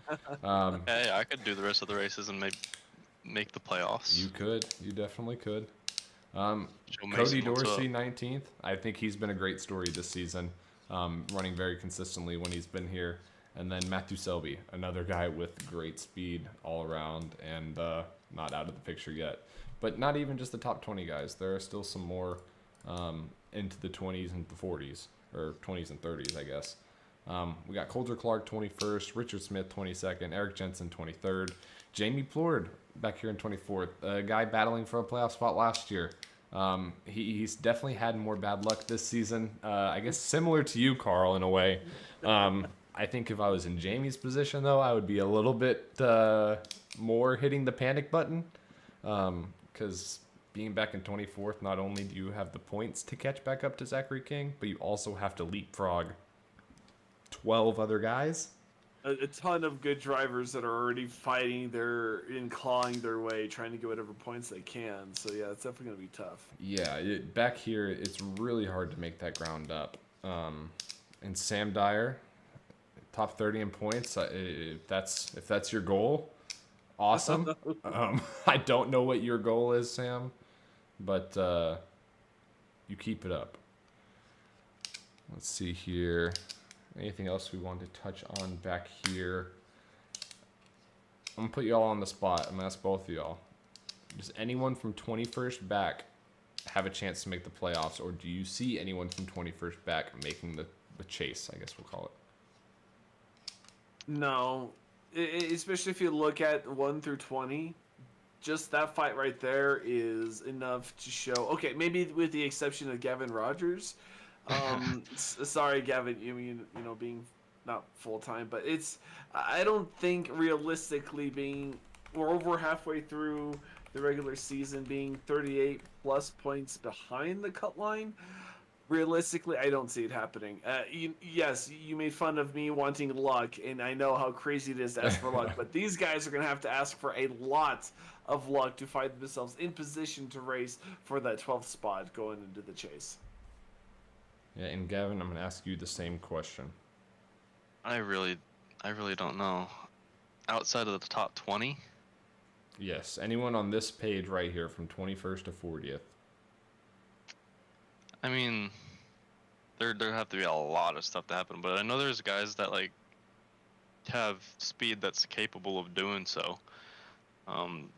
Hey, I could do the rest of the races and make the playoffs. You could. You definitely could. Joe Cody Mason, what's Dorsey, up? 19th. I think he's been a great story this season, running very consistently when he's been here. And then Matthew Selby, another guy with great speed all around and not out of the picture yet. But not even just the top 20 guys. There are still some more into the 20s and the 40s, or 20s and 30s, I guess. We got Coulter Clark, 21st, Richard Smith, 22nd, Eric Jensen, 23rd, Jamie Plord back here in 24th, a guy battling for a playoff spot last year. He's definitely had more bad luck this season. I guess similar to you, Carl, in a way. I think if I was in Jamie's position, though, I would be a little bit more hitting the panic button. Because being back in 24th, not only do you have the points to catch back up to Zachary King, but you also have to leapfrog 12 other guys. A ton of good drivers that are already fighting and clawing their way, trying to get whatever points they can. So yeah, it's definitely gonna be tough. Yeah, back here, it's really hard to make that ground up. And Sam Dyer, top 30 in points. If that's your goal, awesome. I don't know what your goal is, Sam, but you keep it up. Let's see here. Anything else we want to touch on back here? I'm going to put you all on the spot. I'm going to ask both of y'all. Does anyone from 21st back have a chance to make the playoffs, or do you see anyone from 21st back making the chase, I guess we'll call it? No, especially if you look at 1 through 20, just that fight right there is enough to show. Okay, maybe with the exception of Gavin Rodgers. Sorry, Gavin. You know, being not full time, but I don't think realistically we're over halfway through the regular season, being 38 plus points behind the cut line. Realistically, I don't see it happening. Yes, you made fun of me wanting luck, and I know how crazy it is to ask for luck, but these guys are going to have to ask for a lot of luck to find themselves in position to race for that 12th spot going into the chase. Yeah, and Gavin, I'm going to ask you the same question. I really don't know. Outside of the top 20, Yes, anyone on this page right here from 21st to 40th. I mean, there have to be a lot of stuff to happen, but I know there's guys that like have speed that's capable of doing so.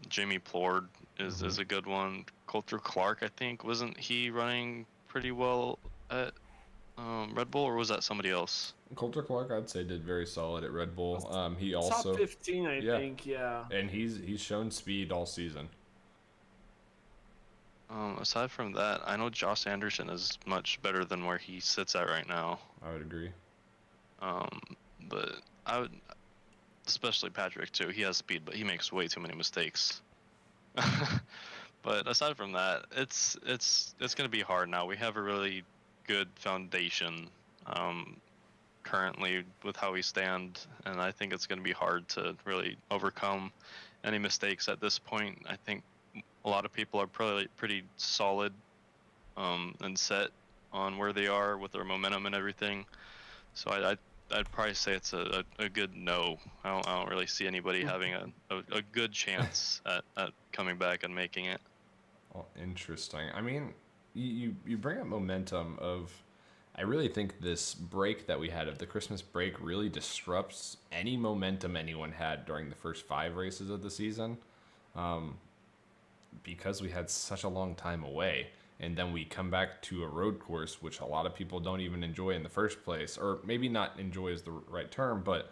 Jamie Plord is a good one. Coulter Clark, I think, wasn't he running pretty well at Red Bull, or was that somebody else? Coulter Clark, I'd say, did very solid at Red Bull. He also top 15, I think, yeah. And he's shown speed all season. Aside from that, I know Josh Anderson is much better than where he sits at right now. I would agree. But especially Patrick too. He has speed, but he makes way too many mistakes. But aside from that, it's gonna be hard now. We have a really good foundation currently with how we stand, and I think it's gonna be hard to really overcome any mistakes at this point. I think a lot of people are probably pretty solid and set on where they are with their momentum and everything. So I'd probably say it's a good no. I don't really see anybody having a good chance at coming back and making it. Oh, interesting. I mean, you bring up momentum of. I really think this break that we had of the Christmas break really disrupts any momentum anyone had during the first 5 races of the season, because we had such a long time away, and then we come back to a road course which a lot of people don't even enjoy in the first place, or maybe not enjoy is the right term, but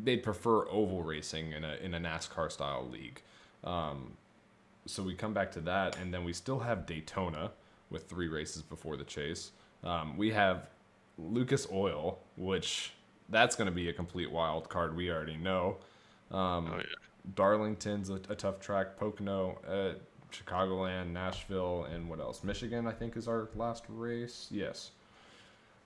they'd prefer oval racing in a NASCAR style league. So we come back to that, and then we still have Daytona with 3 races before the chase. We have Lucas Oil, which that's going to be a complete wild card. We already know. Oh yeah. Darlington's a tough track. Pocono, Chicagoland, Nashville, and what else? Michigan, I think, is our last race. Yes.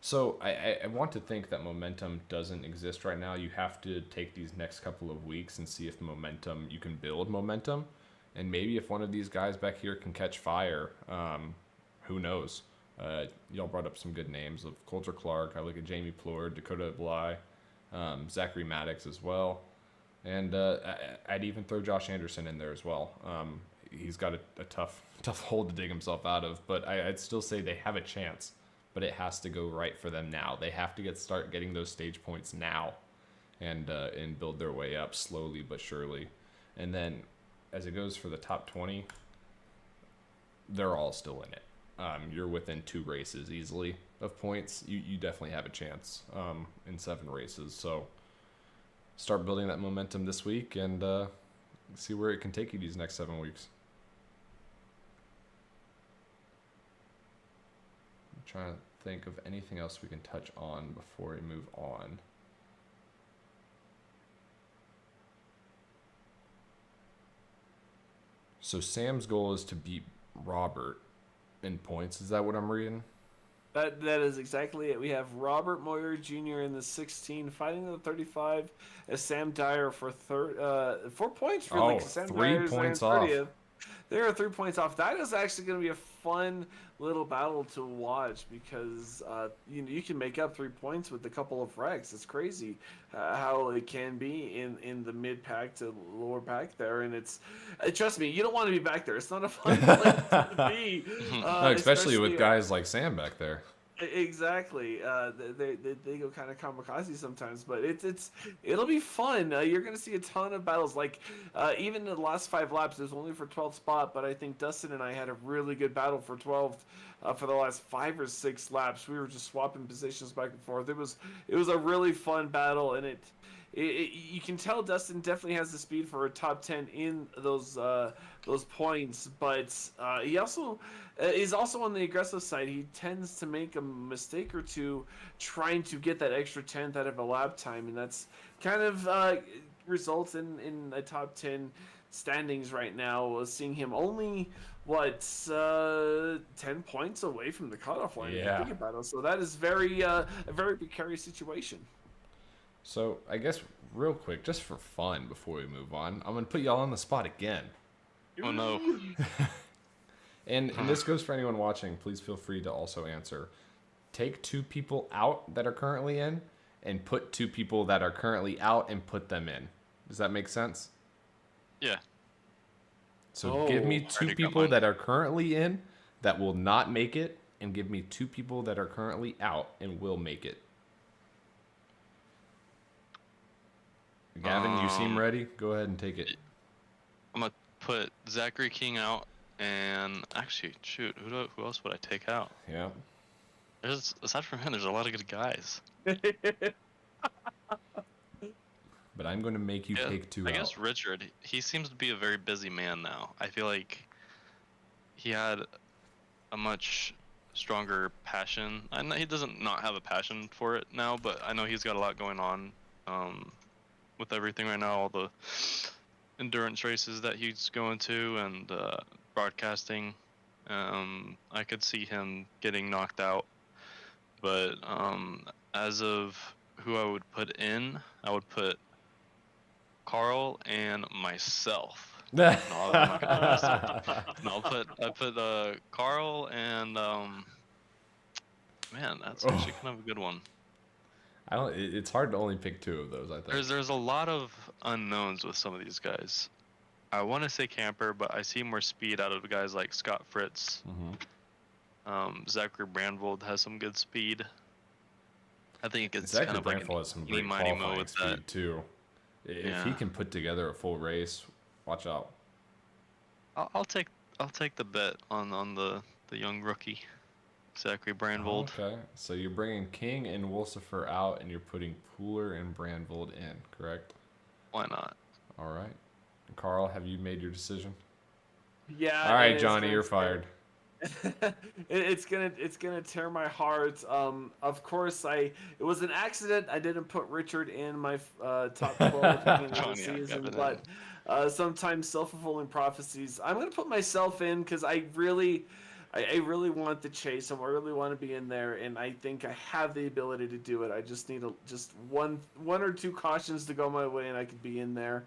So I want to think that momentum doesn't exist right now. You have to take these next couple of weeks and see if momentum, you can build momentum. And maybe if one of these guys back here can catch fire, who knows? Y'all brought up some good names of Coulter Clark. I look at Jamie Plord, Dakota Bly, Zachary Maddox as well. And I'd even throw Josh Anderson in there as well. He's got a tough hole to dig himself out of, but I'd still say they have a chance, but it has to go right for them now. They have to start getting those stage points now, and build their way up slowly but surely. And then as it goes for the top 20, they're all still in it. You're within 2 races easily of points. You definitely have a chance in 7 races. So start building that momentum this week and see where it can take you these next 7 weeks. I'm trying to think of anything else we can touch on before we move on. So Sam's goal is to beat Robert in points. Is that what I'm reading? That is exactly it. We have Robert Moyer Jr. in the 16, fighting the 35 as Sam Dyer for 4 points. Really, 'cause Sam 3 Dyer's points in off. 30th. There are 3 points off. That is actually going to be a fun little battle to watch because you can make up 3 points with a couple of wrecks. It's crazy how it can be in the mid pack to lower pack there, and it's trust me, you don't want to be back there. It's not a fun place to be, No, especially with guys like Sam back there. Exactly. They go kind of kamikaze sometimes, but it'll be fun. You're gonna see a ton of battles. Like even in the last 5 laps, it was only for 12th spot, but I think Dustin and I had a really good battle for 12th for the last 5 or 6 laps. We were just swapping positions back and forth. It was a really fun battle, and you can tell Dustin definitely has the speed for a top 10 in those points, but he also is also on the aggressive side. He tends to make a mistake or two trying to get that extra 10th out of a lap time, and that's kind of results in a top 10 standings right now. Seeing him only 10 points away from the cutoff line. Yeah. Think about it. So that is a very precarious situation. So I guess real quick, just for fun before we move on, I'm going to put y'all on the spot again. Oh no. And this goes for anyone watching. Please feel free to also answer. Take 2 people out that are currently in and put 2 people that are currently out and put them in. Does that make sense? Yeah. So give me 2 Already got people mine. that are currently in that will not make it, and give me 2 people that are currently out and will make it. Gavin, you seem ready. Go ahead and take it. I'm gonna put Zachary King out, and actually, shoot, who else would I take out? Yeah. Aside from him, there's a lot of good guys. But I'm going to make you take 2 I out. guess Richard, he seems to be a very busy man now. I feel like he had a much stronger passion. I know he doesn't not have a passion for it now, but I know he's got a lot going on with everything right now, all the endurance races that he's going to and broadcasting. I could see him getting knocked out, but as of who I would put in, I would put Carl and myself. No, I'm not gonna do myself. No, I put Carl and man, that's actually kind of a good one. It's hard to only pick two of those, I think. There's a lot of unknowns with some of these guys. I want to say Camper, but I see more speed out of guys like Scott Fritz. Zachary Brandvold has some good speed. I think it's Zachary kind of like Brandvold has some an great eeny-miny mo qualifying with speed that. too. If he can put together a full race, watch out. I'll take the bet on the young rookie, Zachary Brandvold. Okay, so you're bringing King and Wolsifer out, and you're putting Pooler and Brandvold in, correct? Why not? All right. Carl, have you made your decision? Yeah. All right, it's Johnny, gonna you're tear- fired. it's gonna tear my heart. Of course, it was an accident. I didn't put Richard in my top 12 at the beginning of the Johnny, I season, got it but sometimes self-fulfilling prophecies. I'm gonna put myself in because I really want the chase. I really want to be in there, and I think I have the ability to do it. I just need just one or two cautions to go my way, and I could be in there.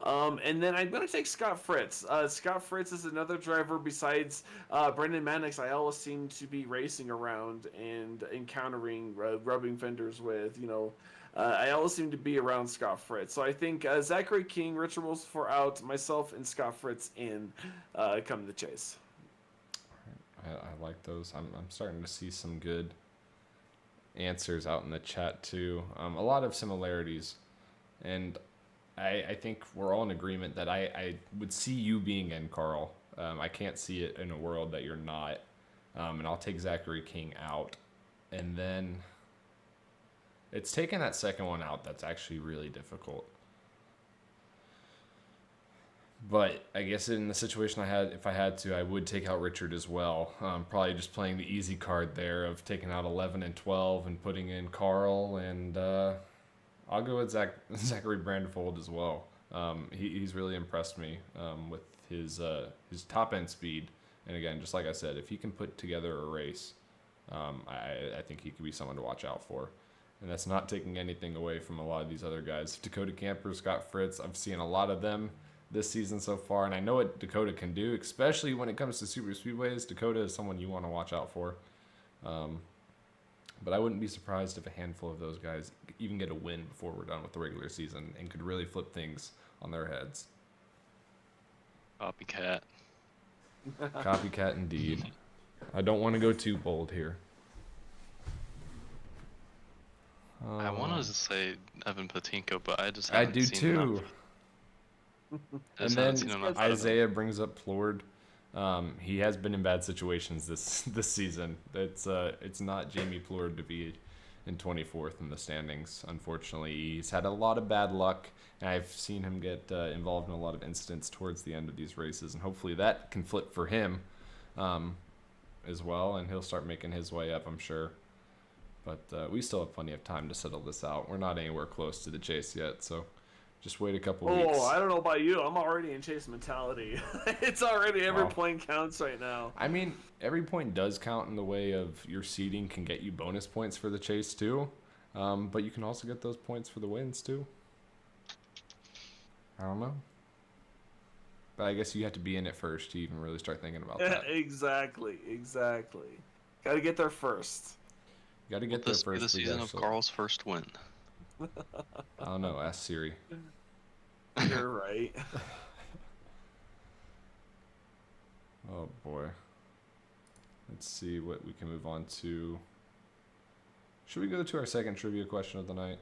And then I'm going to take Scott Fritz. Scott Fritz is another driver besides Brendan Mannix I always seem to be racing around and encountering, rubbing fenders with, I always seem to be around Scott Fritz. So I think Zachary King, Richard Wolford out, myself, and Scott Fritz in come to the chase. I like those. I'm starting to see some good answers out in the chat too. A lot of similarities, and I think we're all in agreement that I would see you being in, Carl. I can't see it in a world that you're not. And I'll take Zachary King out. And then it's taking that second one out that's actually really difficult. But I guess in the situation if I had to, I would take out Richard as well. Probably just playing the easy card there of taking out 11 and 12 and putting in Carl, and I'll go with Zachary Brandvold as well. He's really impressed me with his top end speed, and again, just like I said, if he can put together a race, I think he could be someone to watch out for. And that's not taking anything away from a lot of these other guys. Dakota Camper, Scott Fritz, I've seen a lot of them this season so far, and I know what Dakota can do, especially when it comes to super speedways. Dakota is someone you want to watch out for. But I wouldn't be surprised if a handful of those guys even get a win before we're done with the regular season and could really flip things on their heads. Copycat. Copycat indeed. I don't want to go too bold here. I wanted to say Evan Patinko, but I just I haven't do seen too. enough. I And just then haven't seen enough out of him. Isaiah brings up Plord. He has been in bad situations this season. It's not Jamie Plord to be in 24th in the standings. Unfortunately, he's had a lot of bad luck, and I've seen him get involved in a lot of incidents towards the end of these races, and hopefully that can flip for him as well, and he'll start making his way up, I'm sure. But we still have plenty of time to settle this out. We're not anywhere close to the chase yet, so just wait a couple weeks. Oh, I don't know about you. I'm already in chase mentality. It's already every Wow. point counts right now. I mean, every point does count in the way of your seeding can get you bonus points for the chase too, but you can also get those points for the wins too. I don't know. But I guess you have to be in it first to even really start thinking about that. Exactly. Got to get there first. You got to get Will there this first. be the season of Carl's first win? I don't know. Ask Siri. You're right. Oh boy. Let's see what we can move on to. Should we go to our second trivia question of the night?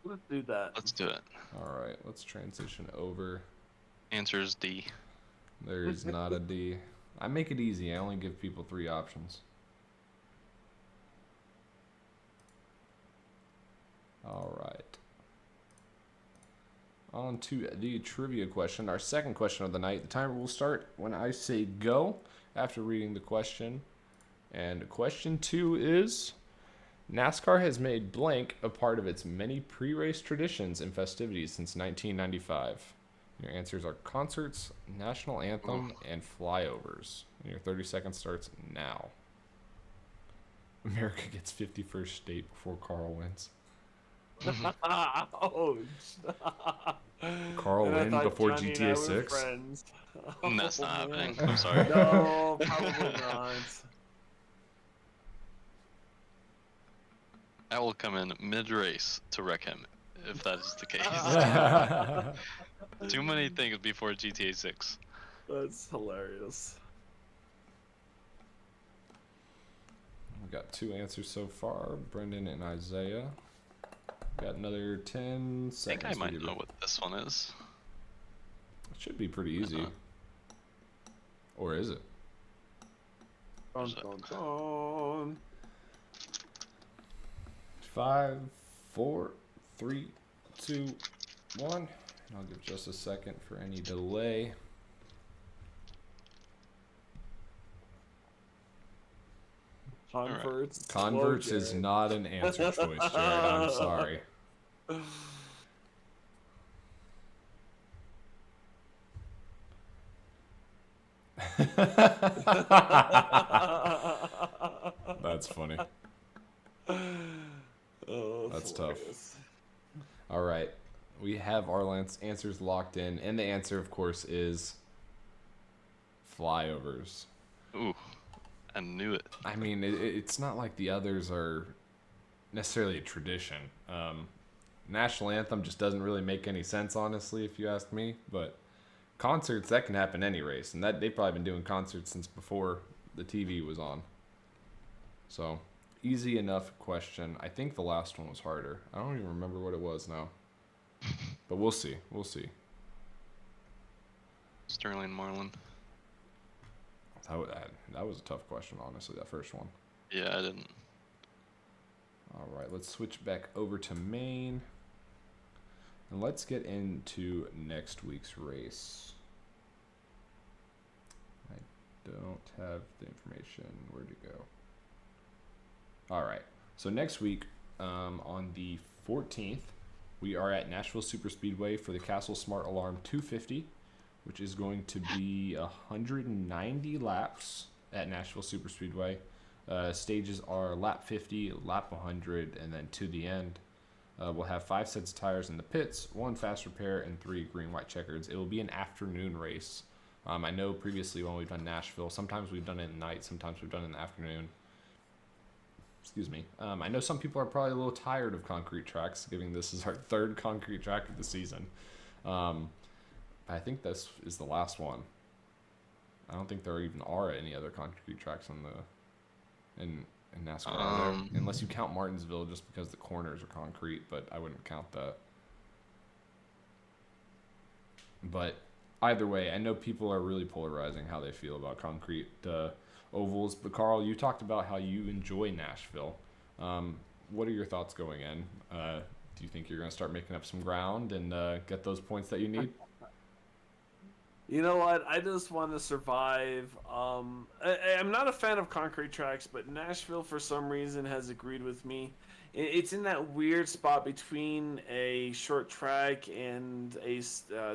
Let's do that. Let's do it. All right. Let's transition over. Answer is D. There's not a D. I make it easy. I only give people 3 options. All right. On to the trivia question. Our second question of the night. The timer will start when I say go after reading the question. And question 2 is, NASCAR has made blank a part of its many pre-race traditions and festivities since 1995. Your answers are concerts, national anthem, and flyovers. And your 30 seconds starts now. America gets 51st state before Carl wins. Ouch. Carl And I win thought before Johnny and GTA I were 6? friends. That's not man. happening. I'm sorry. No, probably not. I will come in mid-race to wreck him, if that is the case. Too many things before GTA 6. That's hilarious. We've got 2 answers so far, Brendan and Isaiah. Got another 10 I think I seconds. might know what this one is. It should be pretty easy. Or is it? Dun, dun, dun. 5, 4, 3, 2, 1. And I'll give just a second for any delay. Converts. Converts Slow is Jared. not an answer choice, Jared. I'm sorry. That's funny. Oh, That's tough. hilarious. All right. We have our answers locked in. And the answer, of course, is flyovers. Ooh, I knew it. I mean, it's not like the others are necessarily a tradition. National anthem just doesn't really make any sense, honestly, if you ask me. But concerts, that can happen any race, and that they've probably been doing concerts since before the TV was on. So, easy enough question. I think the last one was harder. I don't even remember what it was now. But we'll see. We'll see. Sterling Marlin. That was a tough question, honestly, that first one. Yeah, I didn't. All right, let's switch back over to Maine. And let's get into next week's race. I don't have the information. Where'd it go? All right. So next week, on the 14th, we are at Nashville Superspeedway for the Castle Smart Alarm 250, which is going to be 190 laps at Nashville Superspeedway. Stages are lap 50, lap 100, and then to the end. We'll have 5 sets of tires in the pits, 1 fast repair, and 3 green-white checkers. It will be an afternoon race. I know previously when we've done Nashville, sometimes we've done it at night, sometimes we've done it in the afternoon. Excuse me. I know some people are probably a little tired of concrete tracks, given this is our 3rd concrete track of the season. I think this is the last one. I don't think there even are any other concrete tracks in NASCAR, are there? Unless you count Martinsville, just because the corners are concrete, but I wouldn't count that. But either way, I know people are really polarizing how they feel about concrete ovals. But Carl, you talked about how you enjoy Nashville. What are your thoughts going in? Do you think you're going to start making up some ground and get those points that you need? You know what? I just want to survive. I'm not a fan of concrete tracks, but Nashville, for some reason, has agreed with me. It's in that weird spot between a short track and a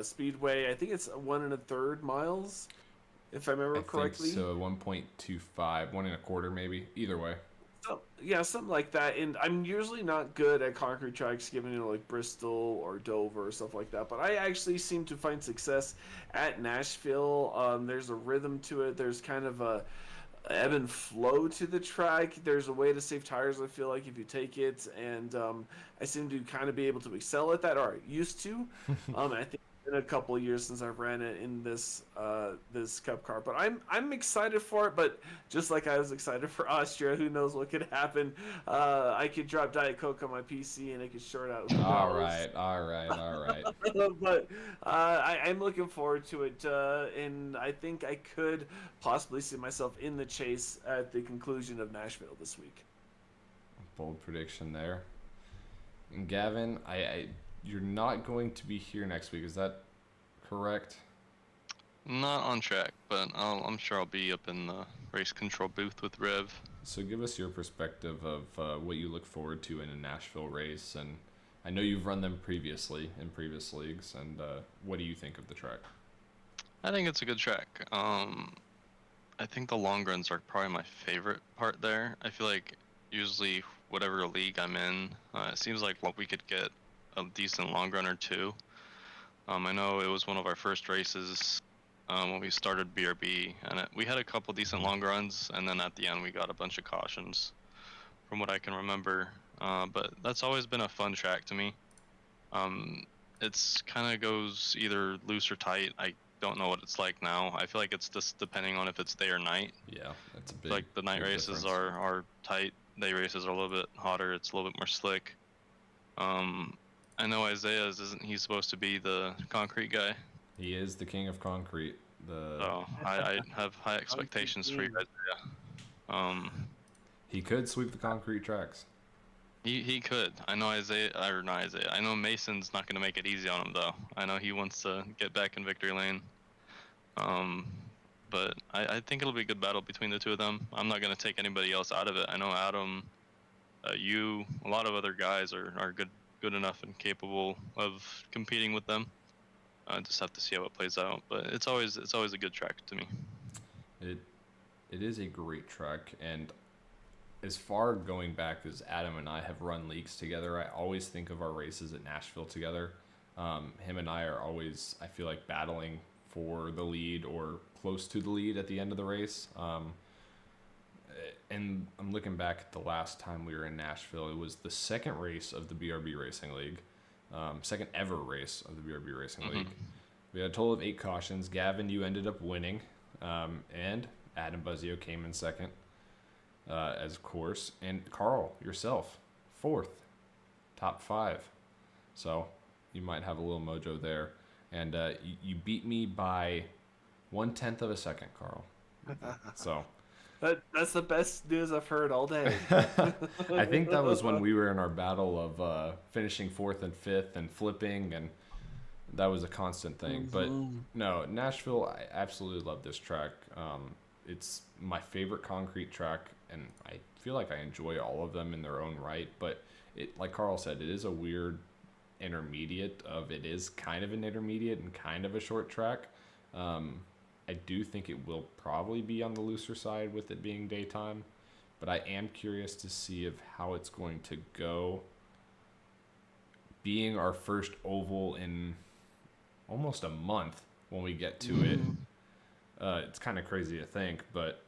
speedway. I think it's 1 1/3 miles, if I remember correctly. So 1.25, 1 1/4 maybe. Either way. So, yeah, something like that. And I'm usually not good at concrete tracks, given like Bristol or Dover or stuff like that. But I actually seem to find success at Nashville. There's a rhythm to it. There's kind of a ebb and flow to the track. There's a way to save tires, I feel like, if you take it. And I seem to kind of be able to excel at that, or used to. I think it's been a couple of years since I've ran it in this Cup car, but I'm excited for it. But just like I was excited for Austria, who knows what could happen? I could drop Diet Coke on my PC and it could short out. All right. But I'm looking forward to it, and I think I could possibly see myself in the chase at the conclusion of Nashville this week. Bold prediction there. And Gavin, you're not going to be here next week. Is that correct? Not on track, but I'm sure I'll be up in the race control booth with Rev. So give us your perspective of what you look forward to in a Nashville race, and I know you've run them previously in previous leagues, and what do you think of the track? I think it's a good track. I think the long runs are probably my favorite part there. I feel like usually whatever league I'm in, it seems like we could get a decent long run or two. I know it was one of our first races when we started BRB, and we had a couple decent long runs, and then at the end we got a bunch of cautions, from what I can remember. But that's always been a fun track to me. It's kind of goes either loose or tight. I don't know what it's like now. I feel like it's just depending on if it's day or night. Yeah, that's a big. Like the night big races difference. are tight. Day races are a little bit hotter. It's a little bit more slick. I know Isaiah's isn't he supposed to be the concrete guy? He is the king of concrete. So I have high expectations for you, Isaiah. He could sweep the concrete tracks. He could. I know Isaiah, or not Isaiah. I know Mason's not going to make it easy on him though. I know he wants to get back in victory lane. But I think it'll be a good battle between the two of them. I'm not going to take anybody else out of it. I know Adam, you, a lot of other guys are good enough and capable of competing with them. Just have to see how it plays out. But it's always a good track to me. It is a great track, and as far going back as Adam and I have run leagues together, I always think of our races at Nashville together. Him and I are always, I feel like, battling for the lead or close to the lead at the end of the race. And I'm looking back at the last time we were in Nashville. It was the second race of the BRB Racing League, second ever race of the BRB Racing League. We had a total of 8 cautions. Gavin, you ended up winning, and Adam Buzzio came in second, as of course, and Carl, yourself, 4th, top 5. So you might have a little mojo there. And you beat me by 1/10 of a second, Carl. So That's the best news I've heard all day. I think that was when we were in our battle of finishing 4th and 5th and flipping, and that was a constant thing. But no, Nashville, I absolutely love this track. It's my favorite concrete track, and I feel like I enjoy all of them in their own right. But it, like Carl said, it is a weird intermediate of it is kind of an intermediate and kind of a short track. I do think it will probably be on the looser side with it being daytime, but I am curious to see of how it's going to go. Being our first oval in almost a month when we get to it, it's kind of crazy to think, but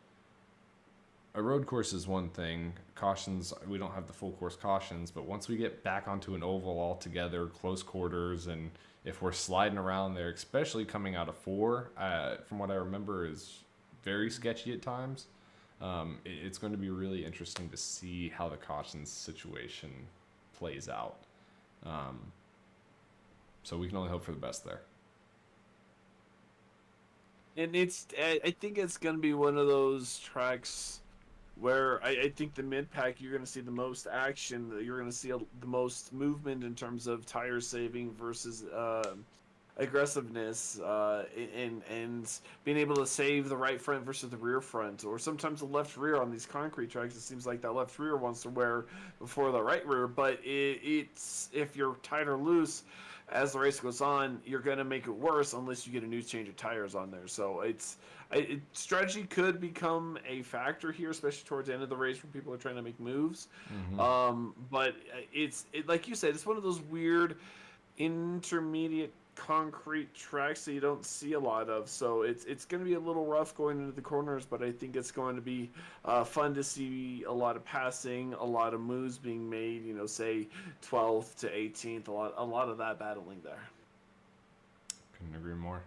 a road course is one thing. Cautions, we don't have the full course cautions, but once we get back onto an oval altogether, close quarters, and if we're sliding around there, especially coming out of 4, from what I remember, is very sketchy at times. It's going to be really interesting to see how the cautions situation plays out. So we can only hope for the best there. And I think it's going to be one of those tracks where I think the mid-pack, you're going to see the most action. You're going to see the most movement in terms of tire saving versus aggressiveness, and being able to save the right front versus the rear front, or sometimes the left rear on these concrete tracks. It seems like that left rear wants to wear before the right rear, but it's if you're tight or loose, as the race goes on, you're going to make it worse unless you get a new change of tires on there. So strategy could become a factor here, especially towards the end of the race when people are trying to make moves. But it's like you said, it's one of those weird intermediate concrete tracks that you don't see a lot of. So it's going to be a little rough going into the corners, but I think it's going to be fun to see a lot of passing, a lot of moves being made. Say 12th to 18th, a lot of that battling there. Couldn't agree more.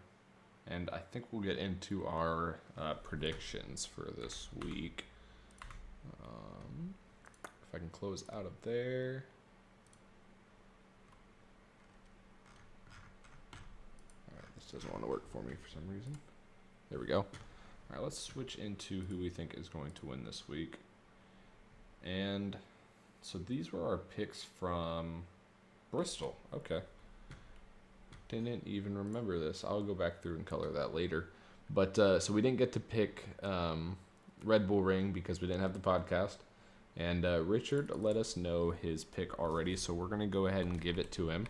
And I think we'll get into our predictions for this week. If I can close out of there. This doesn't want to work for me for some reason. There we go. All right, let's switch into who we think is going to win this week. And so these were our picks from Bristol. Okay. Didn't even remember this. I'll go back through and color that later. But so we didn't get to pick RedBull Ring because we didn't have the podcast. And Richard let us know his pick already, so we're going to go ahead and give it to him.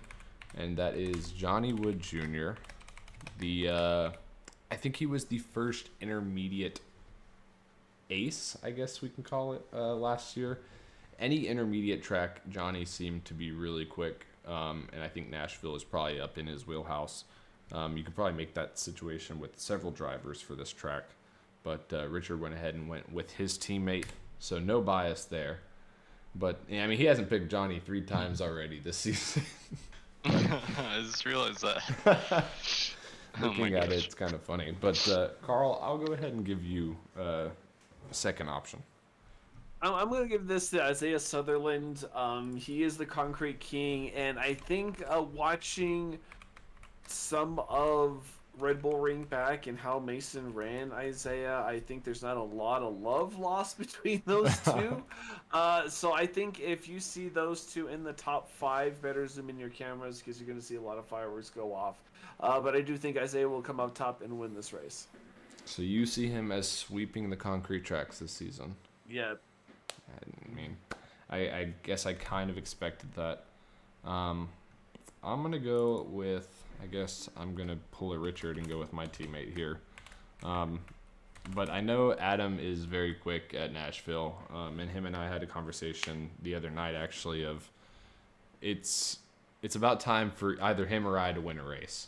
And that is Johnny Wood Jr. I think he was the first intermediate ace, I guess we can call it, last year. Any intermediate track, Johnny seemed to be really quick, and I think Nashville is probably up in his wheelhouse. You could probably make that situation with several drivers for this track, but Richard went ahead and went with his teammate, so no bias there. But, I mean, he hasn't picked Johnny 3 times already this season. I just realized that. Looking at it, it's kind of funny. But, Carl, I'll go ahead and give you a second option. I'm going to give this to Isaiah Sutherland. He is the concrete king, and I think watching some of Red Bull Ring back and how Mason ran Isaiah, I think there's not a lot of love lost between those two. So I think if you see those two in the top 5, better zoom in your cameras because you're going to see a lot of fireworks go off. But I do think Isaiah will come up top and win this race. So you see him as sweeping the concrete tracks this season? Yeah. I mean, I guess I kind of expected that. I'm going to go with, I guess I'm going to pull a Richard and go with my teammate here. But I know Adam is very quick at Nashville, and him and I had a conversation the other night, actually, of it's about time for either him or I to win a race.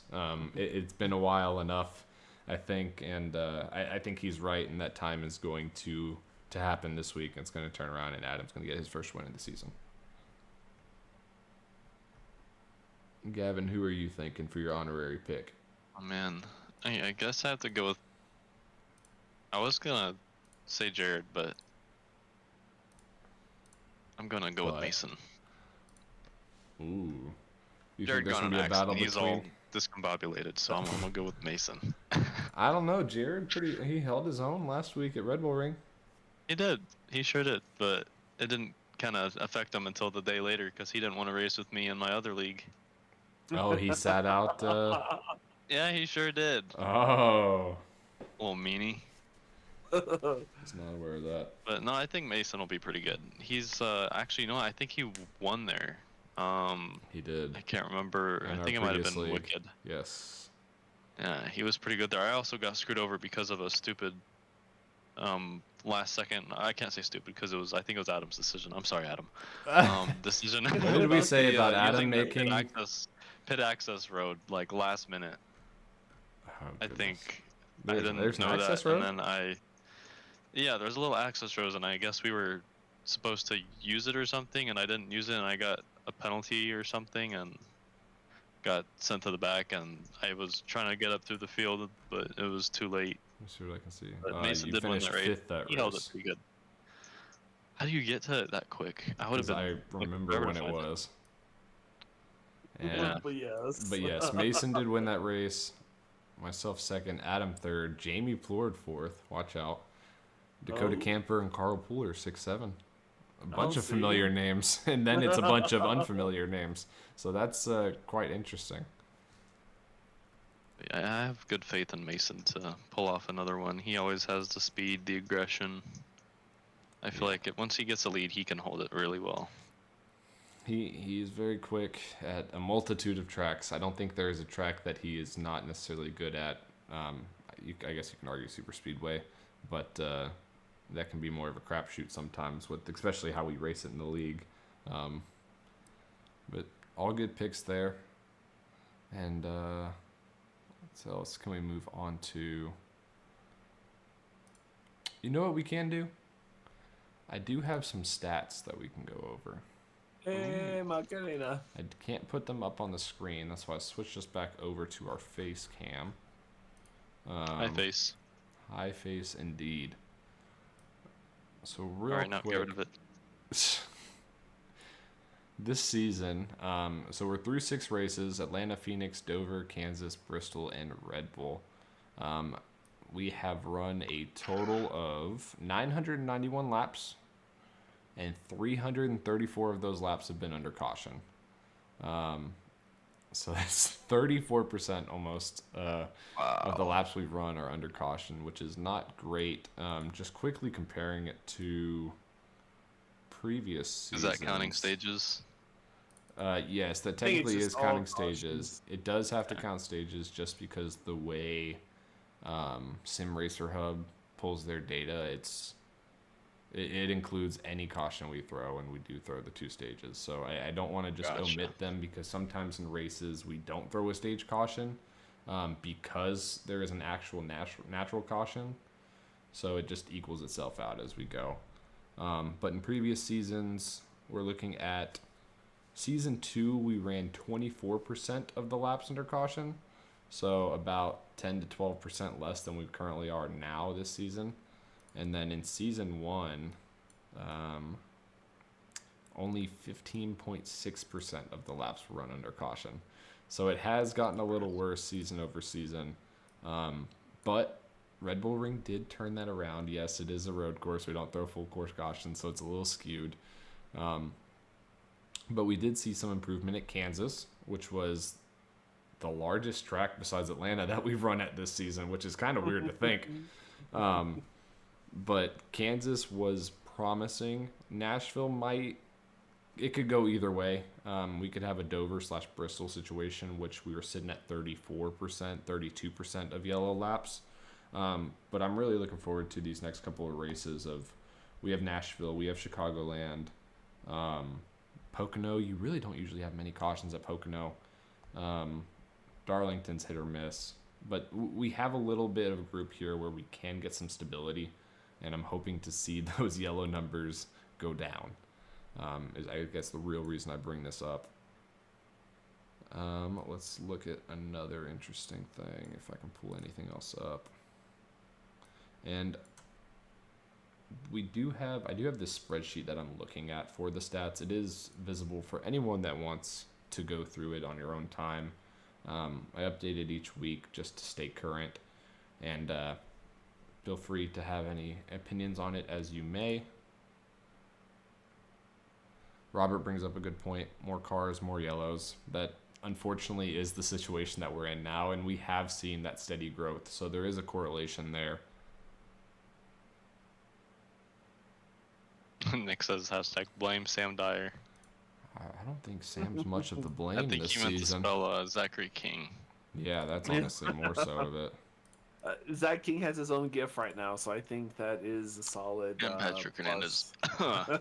It's been a while enough, I think, and I think he's right, and that time is going to happen this week. It's going to turn around, and Adam's going to get his first win of the season. Gavin, who are you thinking for your honorary pick? Oh man, I guess I have to go with. I was gonna say Jared, but I'm gonna go with Mason. Ooh. You Jared think there's got going an to be a battle accident. He's between? all discombobulated, so I'm gonna go with Mason. I don't know. Jared, he held his own last week at RedBull Ring. He did. He sure did, but it didn't kind of affect him until the day later because he didn't want to race with me in my other league. Oh, he sat out. Yeah, he sure did. Oh. Little meanie. I was not aware of that. But no, I think Mason will be pretty good. He's actually, you know, I think he won there. He did. I can't remember. In I our think it might have previous been league. Wicked. Yes. Yeah, he was pretty good there. I also got screwed over because of a stupid last second. I can't say stupid because I think it was Adam's decision. I'm sorry, Adam. Decision. What did we say about Adam using the making? pit access road like last minute? Oh, I goodness. think There's, I didn't there's an know access that, road? and then yeah, there's a little access road, and I guess we were supposed to use it or something, and I didn't use it, and I got a penalty or something, and got sent to the back, and I was trying to get up through the field, but it was too late. Let's see what I can see. But Mason You did win finished that race. 5th that He held it race. pretty good. How do you get to it that quick? I would have Because been. I remember forever when to it find was. And, Yeah. But yes, Mason did win that race. Myself second, Adam third, Jamie Plord fourth. Watch out. Dakota Oh. Camper and Carl Pooler 6-7. A bunch Oh, of see? familiar names, and then it's a bunch of unfamiliar names. So that's quite interesting. I have good faith in Mason to pull off another one. He always has the speed, the aggression. I feel like once he gets a lead, he can hold it really well. He is very quick at a multitude of tracks. I don't think there is a track that he is not necessarily good at. I guess you can argue super speedway, but that can be more of a crapshoot sometimes, with especially how we race it in the league. But all good picks there. And what else can we move on to? You know what we can do? I do have some stats that we can go over. Hey, Macarena. I can't put them up on the screen. That's why I switched us back over to our face cam. High face. High face indeed. So real All right, now quick, get rid of it. this season, so we're through 6 races: Atlanta, Phoenix, Dover, Kansas, Bristol, and Red Bull. We have run a total of 991 laps, and 334 of those laps have been under caution. So that's 34% almost of the Wow. laps we've run are under caution, which is not great. Just quickly comparing it to previous Is that counting seasons. stages? Yes, that I think it's technically just is all counting stages. cautions. It does have to Okay. count stages just because the way Sim Racer Hub pulls their data, it includes any caution we throw, and we do throw the 2 stages. So I don't want to just Gotcha. omit them because sometimes in races we don't throw a stage caution because there is an actual natural caution. So it just equals itself out as we go. But in previous seasons, we're looking at season 2, we ran 24% of the laps under caution. So about 10 to 12% less than we currently are now this season. And then in season 1, um, only 15.6% of the laps were run under caution. So it has gotten a little worse season over season. But RedBull Ring did turn that around. Yes, it is a road course. We don't throw full course caution, so it's a little skewed. But we did see some improvement at Kansas, which was the largest track besides Atlanta that we've run at this season, which is kind of weird to think. But Kansas was promising. Nashville it could go either way. We could have a Dover/Bristol situation, which we were sitting at 34%, 32% of yellow laps. But I'm really looking forward to these next couple of races. We have Nashville, we have Chicagoland, Pocono. You really don't usually have many cautions at Pocono. Darlington's hit or miss, but we have a little bit of a group here where we can get some stability, and I'm hoping to see those yellow numbers go down. Is I guess the real reason I bring this up. Let's look at another interesting thing if I can pull anything else up. And I do have this spreadsheet that I'm looking at for the stats. It is visible for anyone that wants to go through it on your own time. I update it each week just to stay current, and feel free to have any opinions on it as you may. Robert brings up a good point. More cars, more yellows. That unfortunately is the situation that we're in now, and we have seen that steady growth. So there is a correlation there. Nick says hashtag blame Sam Dyer. I don't think Sam's much of the I blame think this he meant to season. spell Zachary King. Yeah, that's honestly more so of it. Zach King has his own GIF right now, so I think that is a solid. And Patrick Hernandez. Let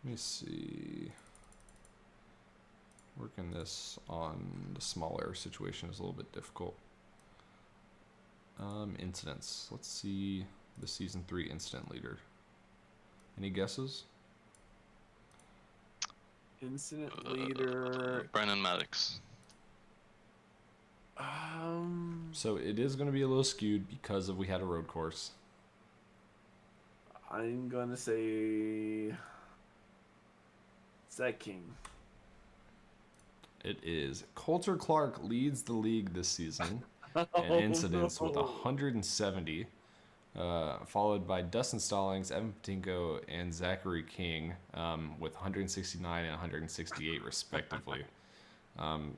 me see. Working this on the smaller situation is a little bit difficult. Incidents. Let's see the season 3 incident leader. Any guesses? Incident leader. Brandon Maddox. So it is going to be a little skewed because we had a road course. I'm gonna say Zach King. It is. Coulter Clark leads the league this season in incidents with 170, followed by Dustin Stallings, Evan Patinko, and Zachary King with 169 and 168 respectively.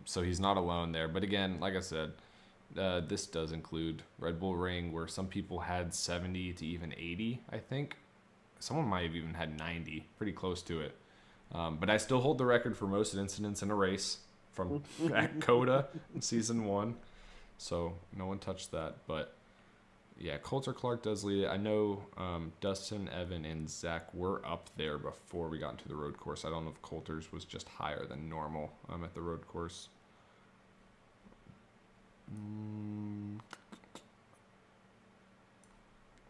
So he's not alone there. But again, like I said, this does include RedBull Ring, where some people had 70 to even 80, I think. Someone might have even had 90, pretty close to it. But I still hold the record for most incidents in a race from at Coda in season 1. So no one touched that. But yeah, Coulter Clark does lead it. I know Dustin, Evan, and Zach were up there before we got into the road course. I don't know if Coulter's was just higher than normal at the road course.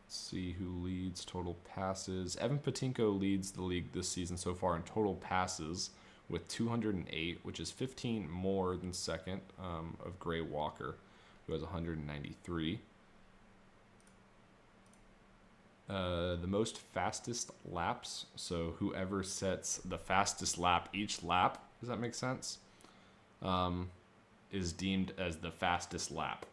Let's see who leads total passes. Evan Patinko leads the league this season so far in total passes with 208, which is 15 more than second of Gray Walker, who has 193. The most fastest laps, so whoever sets the fastest lap each lap, does that make sense? Is deemed as the fastest lap.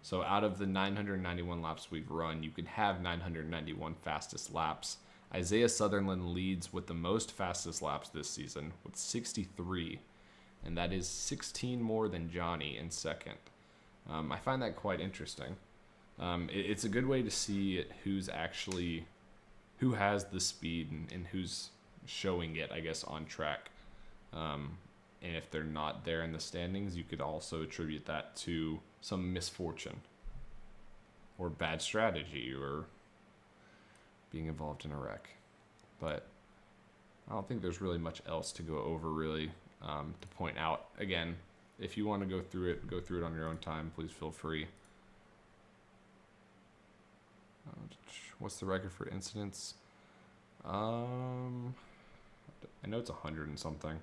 So out of the 991 laps we've run, you can have 991 fastest laps. Isaiah Sutherland leads with the most fastest laps this season with 63. and that is 16 more than Johnny in second. I find that quite interesting. It's a good way to see who has the speed and who's showing it, I guess, on track. And if they're not there in the standings, you could also attribute that to some misfortune or bad strategy or being involved in a wreck. But I don't think there's really much else to go over, really, to point out. Again, if you want to go through it on your own time. Please feel free. What's the record for incidents? I know it's 100 and something.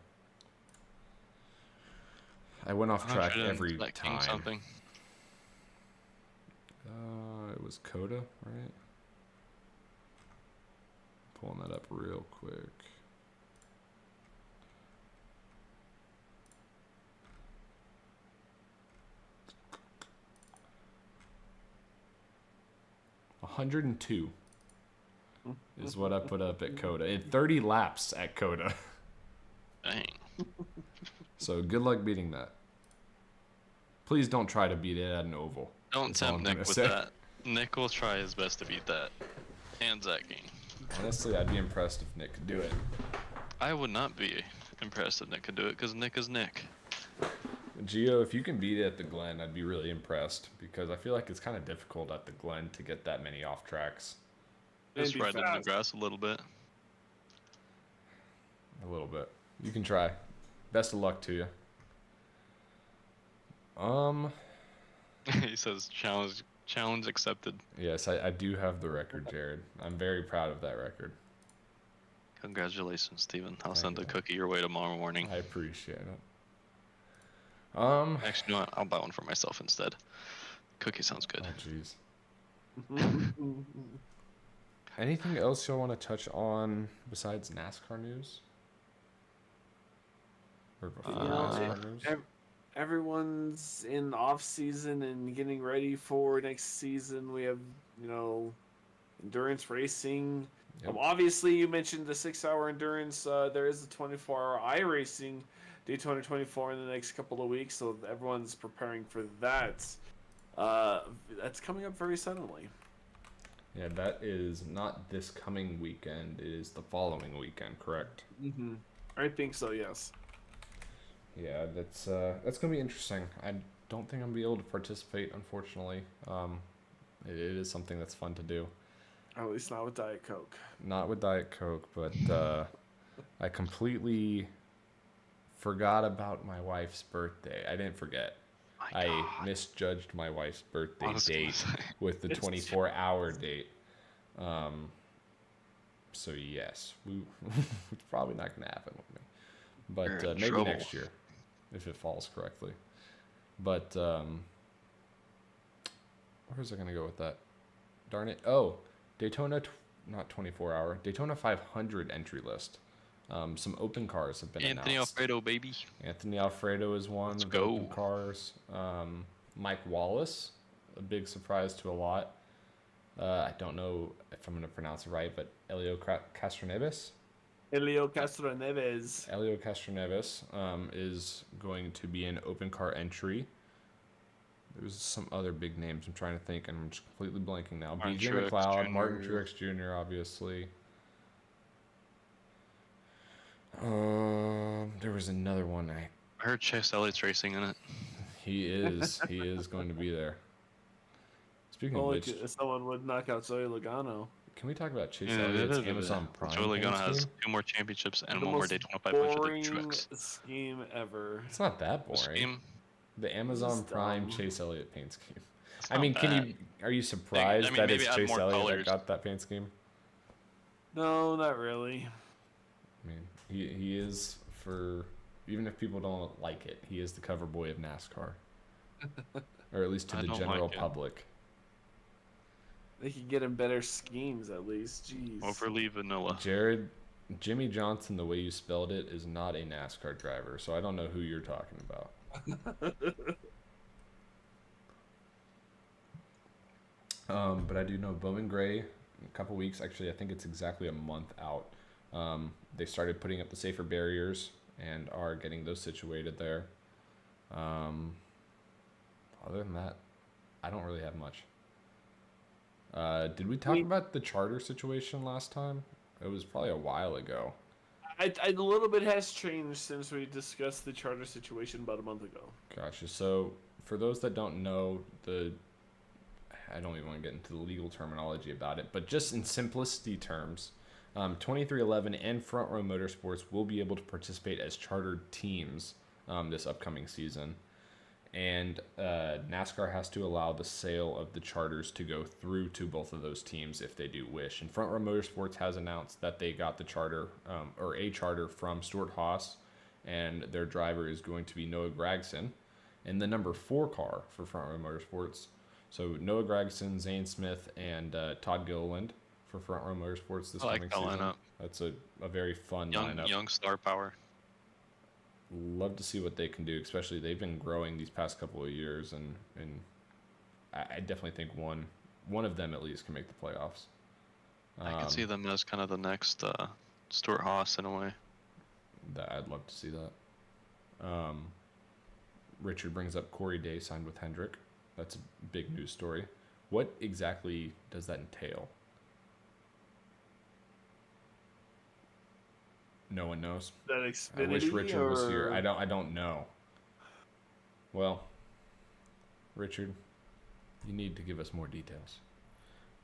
I went off track every time. Something. It was Coda, right? Pulling that up real quick. $102 is what I put up at Coda. In 30 laps at Coda. Dang. So good luck beating that. Please don't try to beat it at an oval. Don't tempt Nick with that. Nick will try his best to beat that. And Zach King. Honestly, I'd be impressed if Nick could do it. I would not be impressed if Nick could do it because Nick is Nick. Gio, if you can beat it at the Glen, I'd be really impressed because I feel like it's kind of difficult at the Glen to get that many off tracks. Just ride in the grass a little bit. A little bit. You can try. Best of luck to you. He says challenge accepted. Yes, I do have the record, Jared. I'm very proud of that record. Congratulations, Steven. I'll send a cookie your way tomorrow morning. I appreciate it. Actually, you know what? I'll buy one for myself instead. Cookie sounds good. Oh, jeez. Anything else y'all want to touch on besides NASCAR news? Or before NASCAR news? Everyone's in off season and getting ready for next season. We have, endurance racing. Yep. Obviously, you mentioned the 6-hour endurance. There is a 24-hour iRacing Daytona 24 in the next couple of weeks, so everyone's preparing for that. That's coming up very suddenly. Yeah, that is not this coming weekend. It is the following weekend, correct? Mm-hmm. I think so, yes. Yeah, that's gonna be interesting. I don't think I'm gonna be able to participate, unfortunately. It is something that's fun to do. At least not with Diet Coke. Not with Diet Coke, but I completely forgot about my wife's birthday. I didn't forget. I misjudged my wife's birthday date with the 24-hour date. So yes, it's probably not gonna happen with me. But maybe trouble. next year, if it falls correctly. But where was I gonna go with that? Darn it! Oh, Daytona, not 24-hour. Daytona 500 entry list. Some open cars have been announced. Anthony Alfredo, baby. Anthony Alfredo is one of the open cars. Mike Wallace, a big surprise to a lot. I don't know if I'm going to pronounce it right, but Elio Castroneves. Elio Castroneves is going to be an open car entry. There's some other big names I'm trying to think, and I'm just completely blanking now. BJ McLeod, Martin Truex Jr., obviously. There was another one. I heard Chase Elliott's racing in it. He is going to be there. Speaking of which, someone would knock out Zoe Logano. Can we talk about Chase Elliott's Amazon Prime? Zoe Logano has 2 more championships and 1 more Daytona 500 boring Truex. scheme ever. It's not that boring. The Amazon Prime Chase Elliott paint scheme. I mean, are you surprised that it's Chase Elliott that got that paint scheme? No, not really. I mean, he is, for, even if people don't like it, he is the cover boy of NASCAR. Or at least to the general public. They could get him better schemes at least. Jeez. Overly vanilla. Jared, Jimmy Johnson, the way you spelled it, is not a NASCAR driver, so I don't know who you're talking about. But I do know Bowman Gray, in a couple weeks, actually I think it's exactly a month out. They started putting up the safer barriers and are getting those situated there. Other than that, I don't really have much. Did we talk about the charter situation last time? It was probably a while ago. A little bit has changed since we discussed the charter situation about a month ago. Gotcha. So, for those that don't know, I don't even want to get into the legal terminology about it, but just in simplicity terms, 2311 and Front Row Motorsports will be able to participate as chartered teams this upcoming season. And NASCAR has to allow the sale of the charters to go through to both of those teams if they do wish. And Front Row Motorsports has announced that they got the charter, or a charter from Stewart-Haas, and their driver is going to be Noah Gragson in the number 4 car for Front Row Motorsports. So Noah Gragson, Zane Smith, and Todd Gilliland for Front Row Motorsports this coming season. Lineup. That's a very fun lineup. Young star power. Love to see what they can do, especially they've been growing these past couple of years, and I definitely think one of them at least can make the playoffs. I can see them as kind of the next Stewart-Haas in a way. I'd love to see that. Richard brings up Corey Day signed with Hendrick. That's a big news story. What exactly does that entail? No one knows. That I Xfinity, wish Richard was here. I don't know. Well, Richard, you need to give us more details.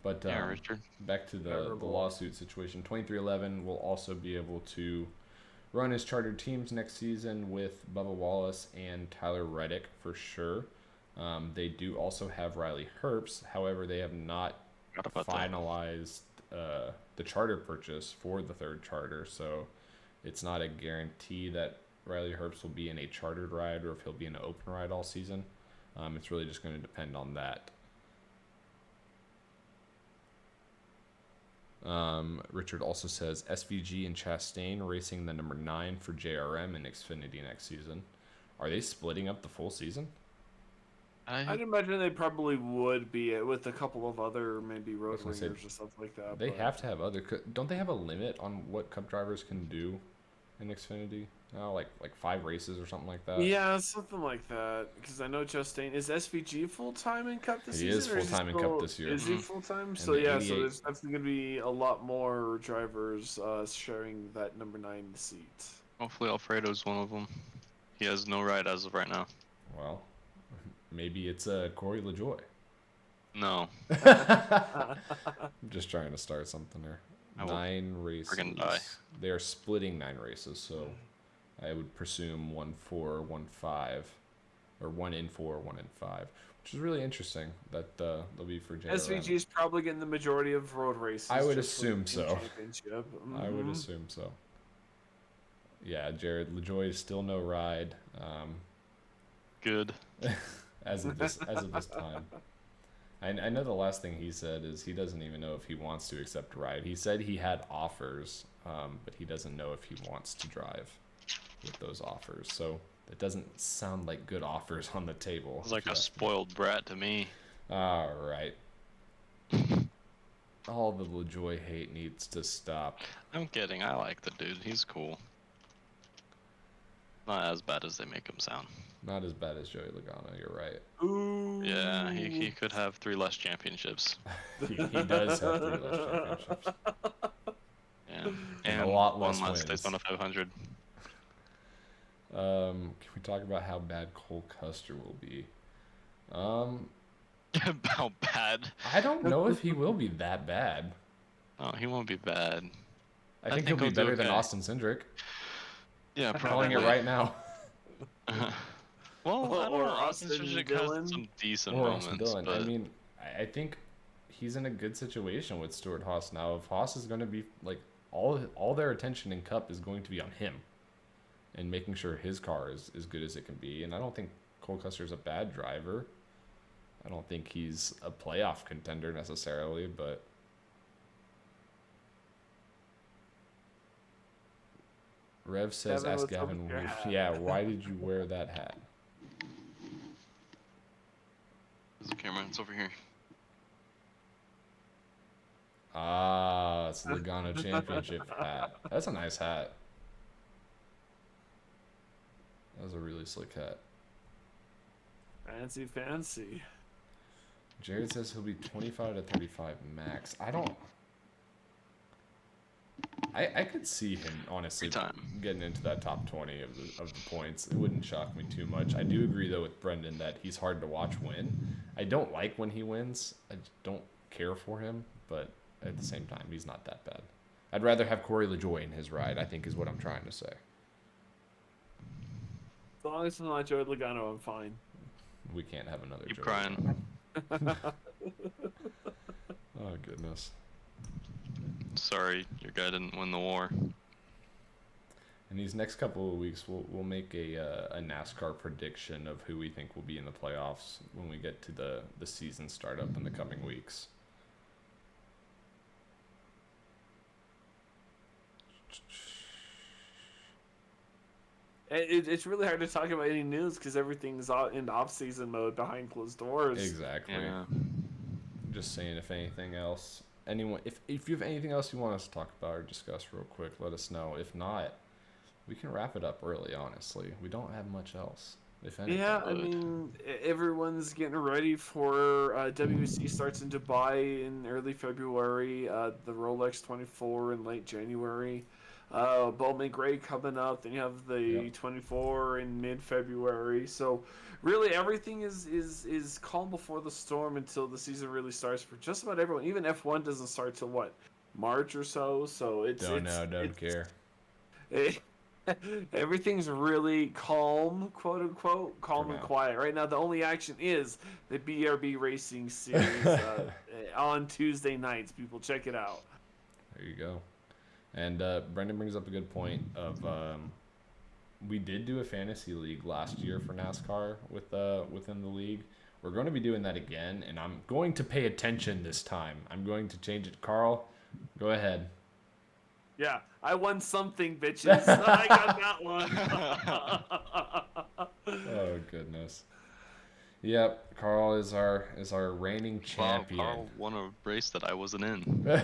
But Yeah, Richard. back to the lawsuit situation. 2311 will also be able to run his chartered teams next season with Bubba Wallace and Tyler Reddick for sure. They do also have Riley Herbst. However, they have not finalized the charter purchase for the third charter, so it's not a guarantee that Riley Herbst will be in a chartered ride or if he'll be in an open ride all season. It's really just going to depend on that. Richard also says SVG and Chastain racing the number 9 for JRM and Xfinity next season. Are they splitting up the full season? I'd imagine they probably would be with a couple of other maybe road gonna say, ringers or stuff like that. They have to have other. Don't they have a limit on what Cup drivers can do in Xfinity? Oh, like 5 races or something like that. Yeah, something like that. Because I know Chastain is SVG full time in Cup this season. He is full time in Cup this year. Is he full time? And So the yeah, 88 so there's definitely gonna be a lot more drivers sharing that number 9 seat. Hopefully Alfredo's one of them. He has no ride as of right now. Well, maybe it's Corey LaJoy. No. I'm just trying to start something here. I will 9 races. friggin' die. They are splitting 9 races, so I would presume 1-4, 1-5, or 1 in 4, 1 in 5, which is really interesting. That they'll be for JRM. SVG is probably getting the majority of road races. I would just for assume the so. championship. I would Mhm. assume so. Yeah, Jared LaJoy is still no ride. Good. As of this time. I know the last thing he said is he doesn't even know if he wants to accept a ride. He said he had offers, but he doesn't know if he wants to drive with those offers. So it doesn't sound like good offers on the table. It's like a spoiled brat to me. All right. All the LaJoy hate needs to stop. I'm kidding. I like the dude. He's cool. Not as bad as they make him sound. Not as bad as Joey Logano, you're right. Ooh. Yeah, he could have 3 less championships. He does have 3 less championships. Yeah, And a lot less one less wins. Daytona 500. Can we talk about how bad Cole Custer will be? How bad? I don't know if he will be that bad. Oh, he won't be bad. I think he'll be do better than okay. Austin Cindric. Yeah, I'm calling it right now. Well, I don't Or know. Austin Austin Cindric Dillon. has some decent Or moments, Austin Dillon. but I mean, I think he's in a good situation with Stewart-Haas now. If Haas is going to be like all their attention in Cup is going to be on him and making sure his car is as good as it can be. And I don't think Cole Custer is a bad driver. I don't think he's a playoff contender necessarily, but Rev says, Gavin, ask what's up Gavin, with your hat? yeah, why did you wear that hat? there's a camera. It's over here. Ah, it's the Logano Championship hat. That's a nice hat. That was a really slick hat. Fancy. Jared says he'll be 25 to 35 max. I could see him honestly Free time. getting into that top 20 of the points. It wouldn't shock me too much. I do agree though with Brendan that he's hard to watch win. I don't like when he wins. I just don't care for him, but at the same time, he's not that bad. I'd rather have Corey LaJoy in his ride, I think is what I'm trying to say. As long as it's not Joey Logano, I'm fine. We can't have another Keep Joey crying. Logano. Oh, goodness. Sorry, your guy didn't win the war. In these next couple of weeks, we'll make a NASCAR prediction of who we think will be in the playoffs when we get to the season startup in the coming weeks. It's really hard to talk about any news because everything's in off-season mode behind closed doors. Exactly. Yeah. Just saying, if anything else, anyone, if you have anything else you want us to talk about or discuss real quick, let us know. If not, we can wrap it up early. Honestly, we don't have much else. If anything. Yeah, I mean, everyone's getting ready for WEC starts in Dubai in early February. The Rolex 24 in late January. Bowman Gray coming up. Then you have the 24 in mid-February. So really everything is calm before the storm until the season really starts for just about everyone. Even F1 doesn't start till what, March or so. So Don't care. Everything's really calm, quote unquote, calm For and now. quiet. Right now, the only action is the BRB Racing Series on Tuesday nights. People, check it out. There you go. And Brendan brings up a good point of we did do a fantasy league last year for NASCAR within the league. We're going to be doing that again, and I'm going to pay attention this time. I'm going to change it. Carl, go ahead. Yeah, I won something, bitches. I got that one. Oh goodness. Yep, Carl is our reigning champion. Wow, Carl won a race that I wasn't in.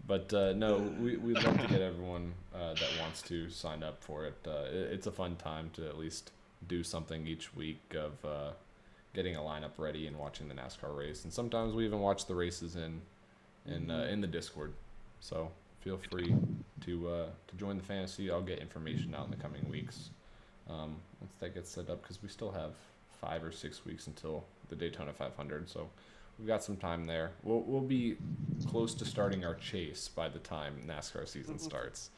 But no, we'd love to get everyone that wants to sign up for it. It's a fun time to at least do something each week of getting a lineup ready and watching the NASCAR race. And sometimes we even watch the races in the Discord. So feel free to join the fantasy. I'll get information out in the coming weeks once that gets set up, because we still have 5 or 6 weeks until the Daytona 500. So we've got some time there. We'll be close to starting our chase by the time NASCAR season starts.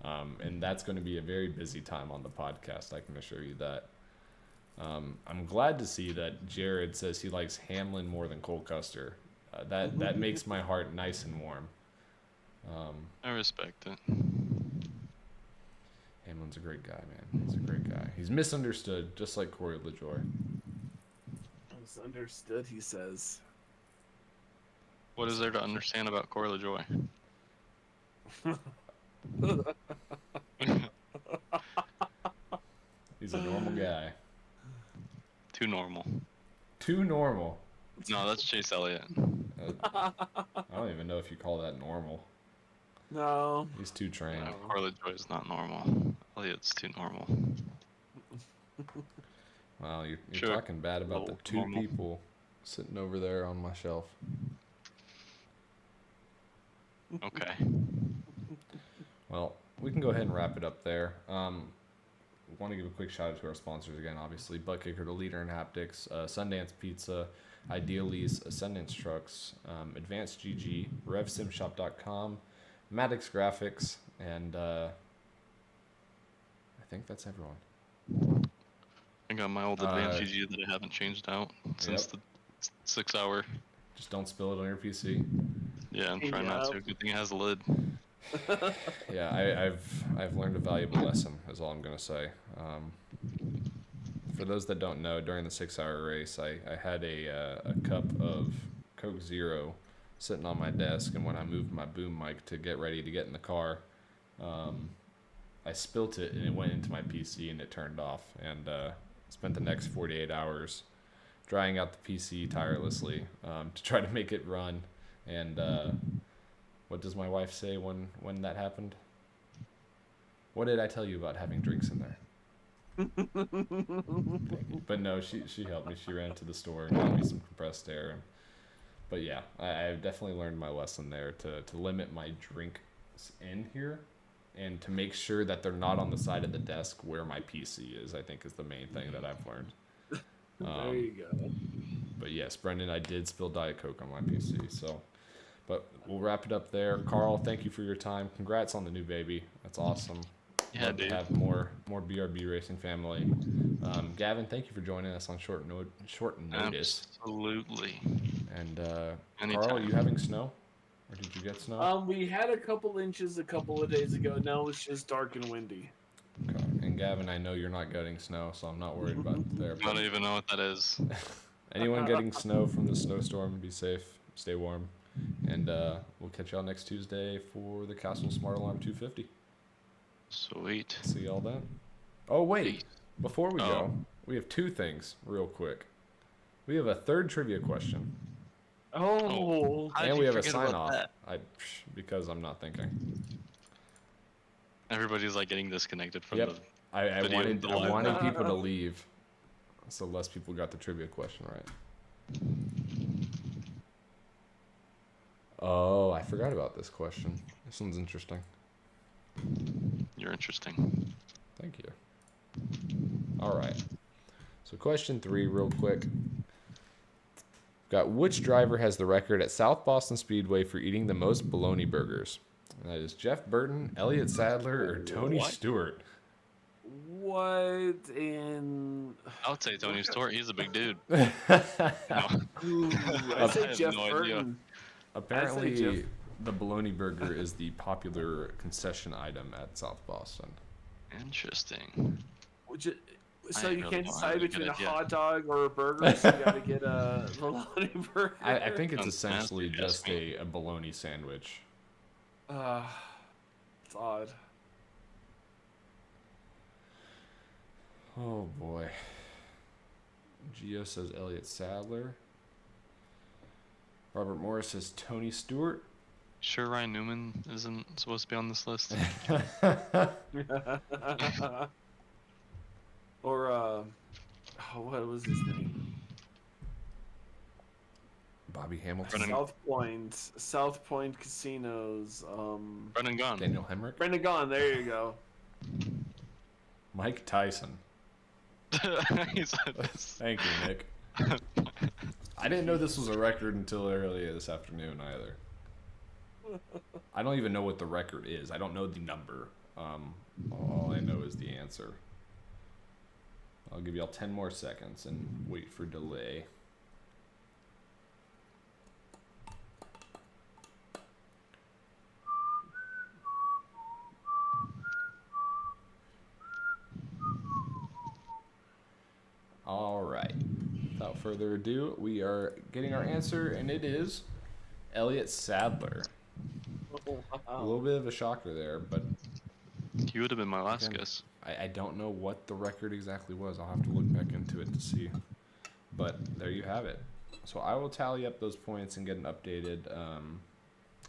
And that's going to be a very busy time on the podcast, I can assure you that. I'm glad to see that Jared says he likes Hamlin more than Cole Custer. That makes my heart nice and warm. I respect it. Hamlin's a great guy, man. He's a great guy. He's misunderstood, just like Corey LaJoy. Misunderstood, he says. What is there to understand about Corey LaJoy? He's a normal guy. Too normal. Too normal. No, that's Chase Elliott. I don't even know if you call that normal. No. He's too trained. No, Corey LaJoy is not normal. Elliott's too normal. Wow, you're Sure. talking bad about the Little two normal. people sitting over there on my shelf. Okay. Well, we can go ahead and wrap it up there. Want to give a quick shout out to our sponsors again, obviously. Butt Kicker, the leader in haptics, Sundance Pizza, Idealese, Ascendance Trucks, Advanced GG, RevSimShop.com, Maddox Graphics, and I think that's everyone. I got my old Advanced GG that I haven't changed out since the 6 hour. Just don't spill it on your PC. Yeah, I'm trying not to. Good thing it has a lid. Yeah, I've learned a valuable lesson, is all I'm going to say. For those that don't know, during the 6 hour race, I had a cup of Coke Zero sitting on my desk, and when I moved my boom mic to get ready to get in the car, I spilt it and it went into my PC and it turned off, and spent the next 48 hours drying out the PC tirelessly to try to make it run. And what does my wife say when that happened? What did I tell you about having drinks in there? But no, she helped me. She ran to the store and got me some compressed air. But yeah, I've definitely learned my lesson there to limit my drinks in here and to make sure that they're not on the side of the desk where my PC is, I think is the main thing that I've learned. There you go. But yes, Brendan, I did spill Diet Coke on my PC. So, but we'll wrap it up there. Carl, thank you for your time. Congrats on the new baby. That's awesome. Yeah, Love to dude. have more BRB racing family. Gavin, thank you for joining us on short notice. Absolutely. And Carl, Anytime. are you having snow, or did you get snow? We had a couple inches a couple of days ago. Now it's just dark and windy. Okay. And Gavin, I know you're not getting snow, so I'm not worried about there. I don't even know what that is. Anyone getting snow from the snowstorm, be safe, stay warm, and we'll catch y'all next Tuesday for the Castle Smart Alarm 250. Sweet. See y'all then. Oh wait, before we Oh. go, we have two things real quick. We have a third trivia question, Oh, How did and you we have a forget sign about off. that? Because I'm not thinking. Everybody's like getting disconnected from Yep. the. I Video wanted below. people to leave, so less people got the trivia question right. Oh, I forgot about this question. This one's interesting. You're interesting. Thank you. All right. So question 3, real quick. Got which driver has the record at South Boston Speedway for eating the most bologna burgers? And that is Jeff Burton, Elliott Sadler, or Tony What? Stewart. what in? I would say Tony Stewart. He's a big dude. Ooh, I I say have Jeff no idea. Burton. Apparently, Jeff- the bologna burger is the popular concession item at South Boston. Interesting. Would you- So I you really can't don't decide have a between good a idea. hot dog or a burger, so you gotta get a bologna burger. I think it's Sounds essentially nasty, just trust me. a bologna sandwich. It's odd. Oh boy. Gio says Elliott Sadler. Robert Morris says Tony Stewart. Sure, Ryan Newman isn't supposed to be on this list. Or what was his name? Bobby Hamilton. Brennan- South Point Casinos. Brendan Gaughan. Daniel Hemrick. Brendan Gaughan. There you go. Mike Tyson. He said this. Thank you, Nick. I didn't know this was a record until earlier this afternoon either. I don't even know what the record is. I don't know the number. All I know is the answer. I'll give y'all 10 more seconds and wait for delay. All right. Without further ado, we are getting our answer, and it is Elliott Sadler. A little bit of a shocker there, but You would have been my last Again. guess. I don't know what the record exactly was. I'll have to look back into it to see. But there you have it. So I will tally up those points and get an updated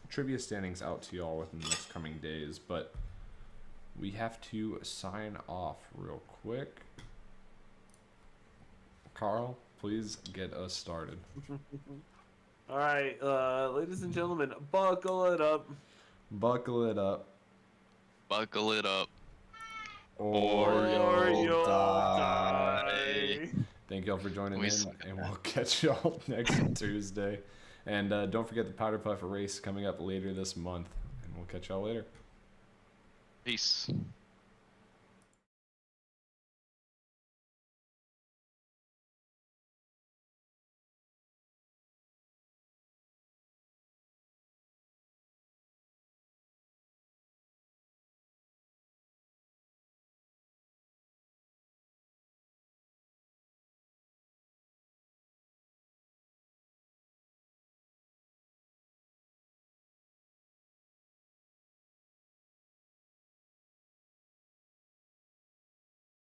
trivia standings out to y'all within the next coming days. But we have to sign off real quick. Carl, please get us started. All right, ladies and gentlemen, buckle it up. Buckle it up. Buckle it up. Or you'll die. Thank y'all for joining We in, suck at and that. we'll catch y'all next Tuesday. And don't forget the Powder Puff race coming up later this month, and we'll catch y'all later. Peace.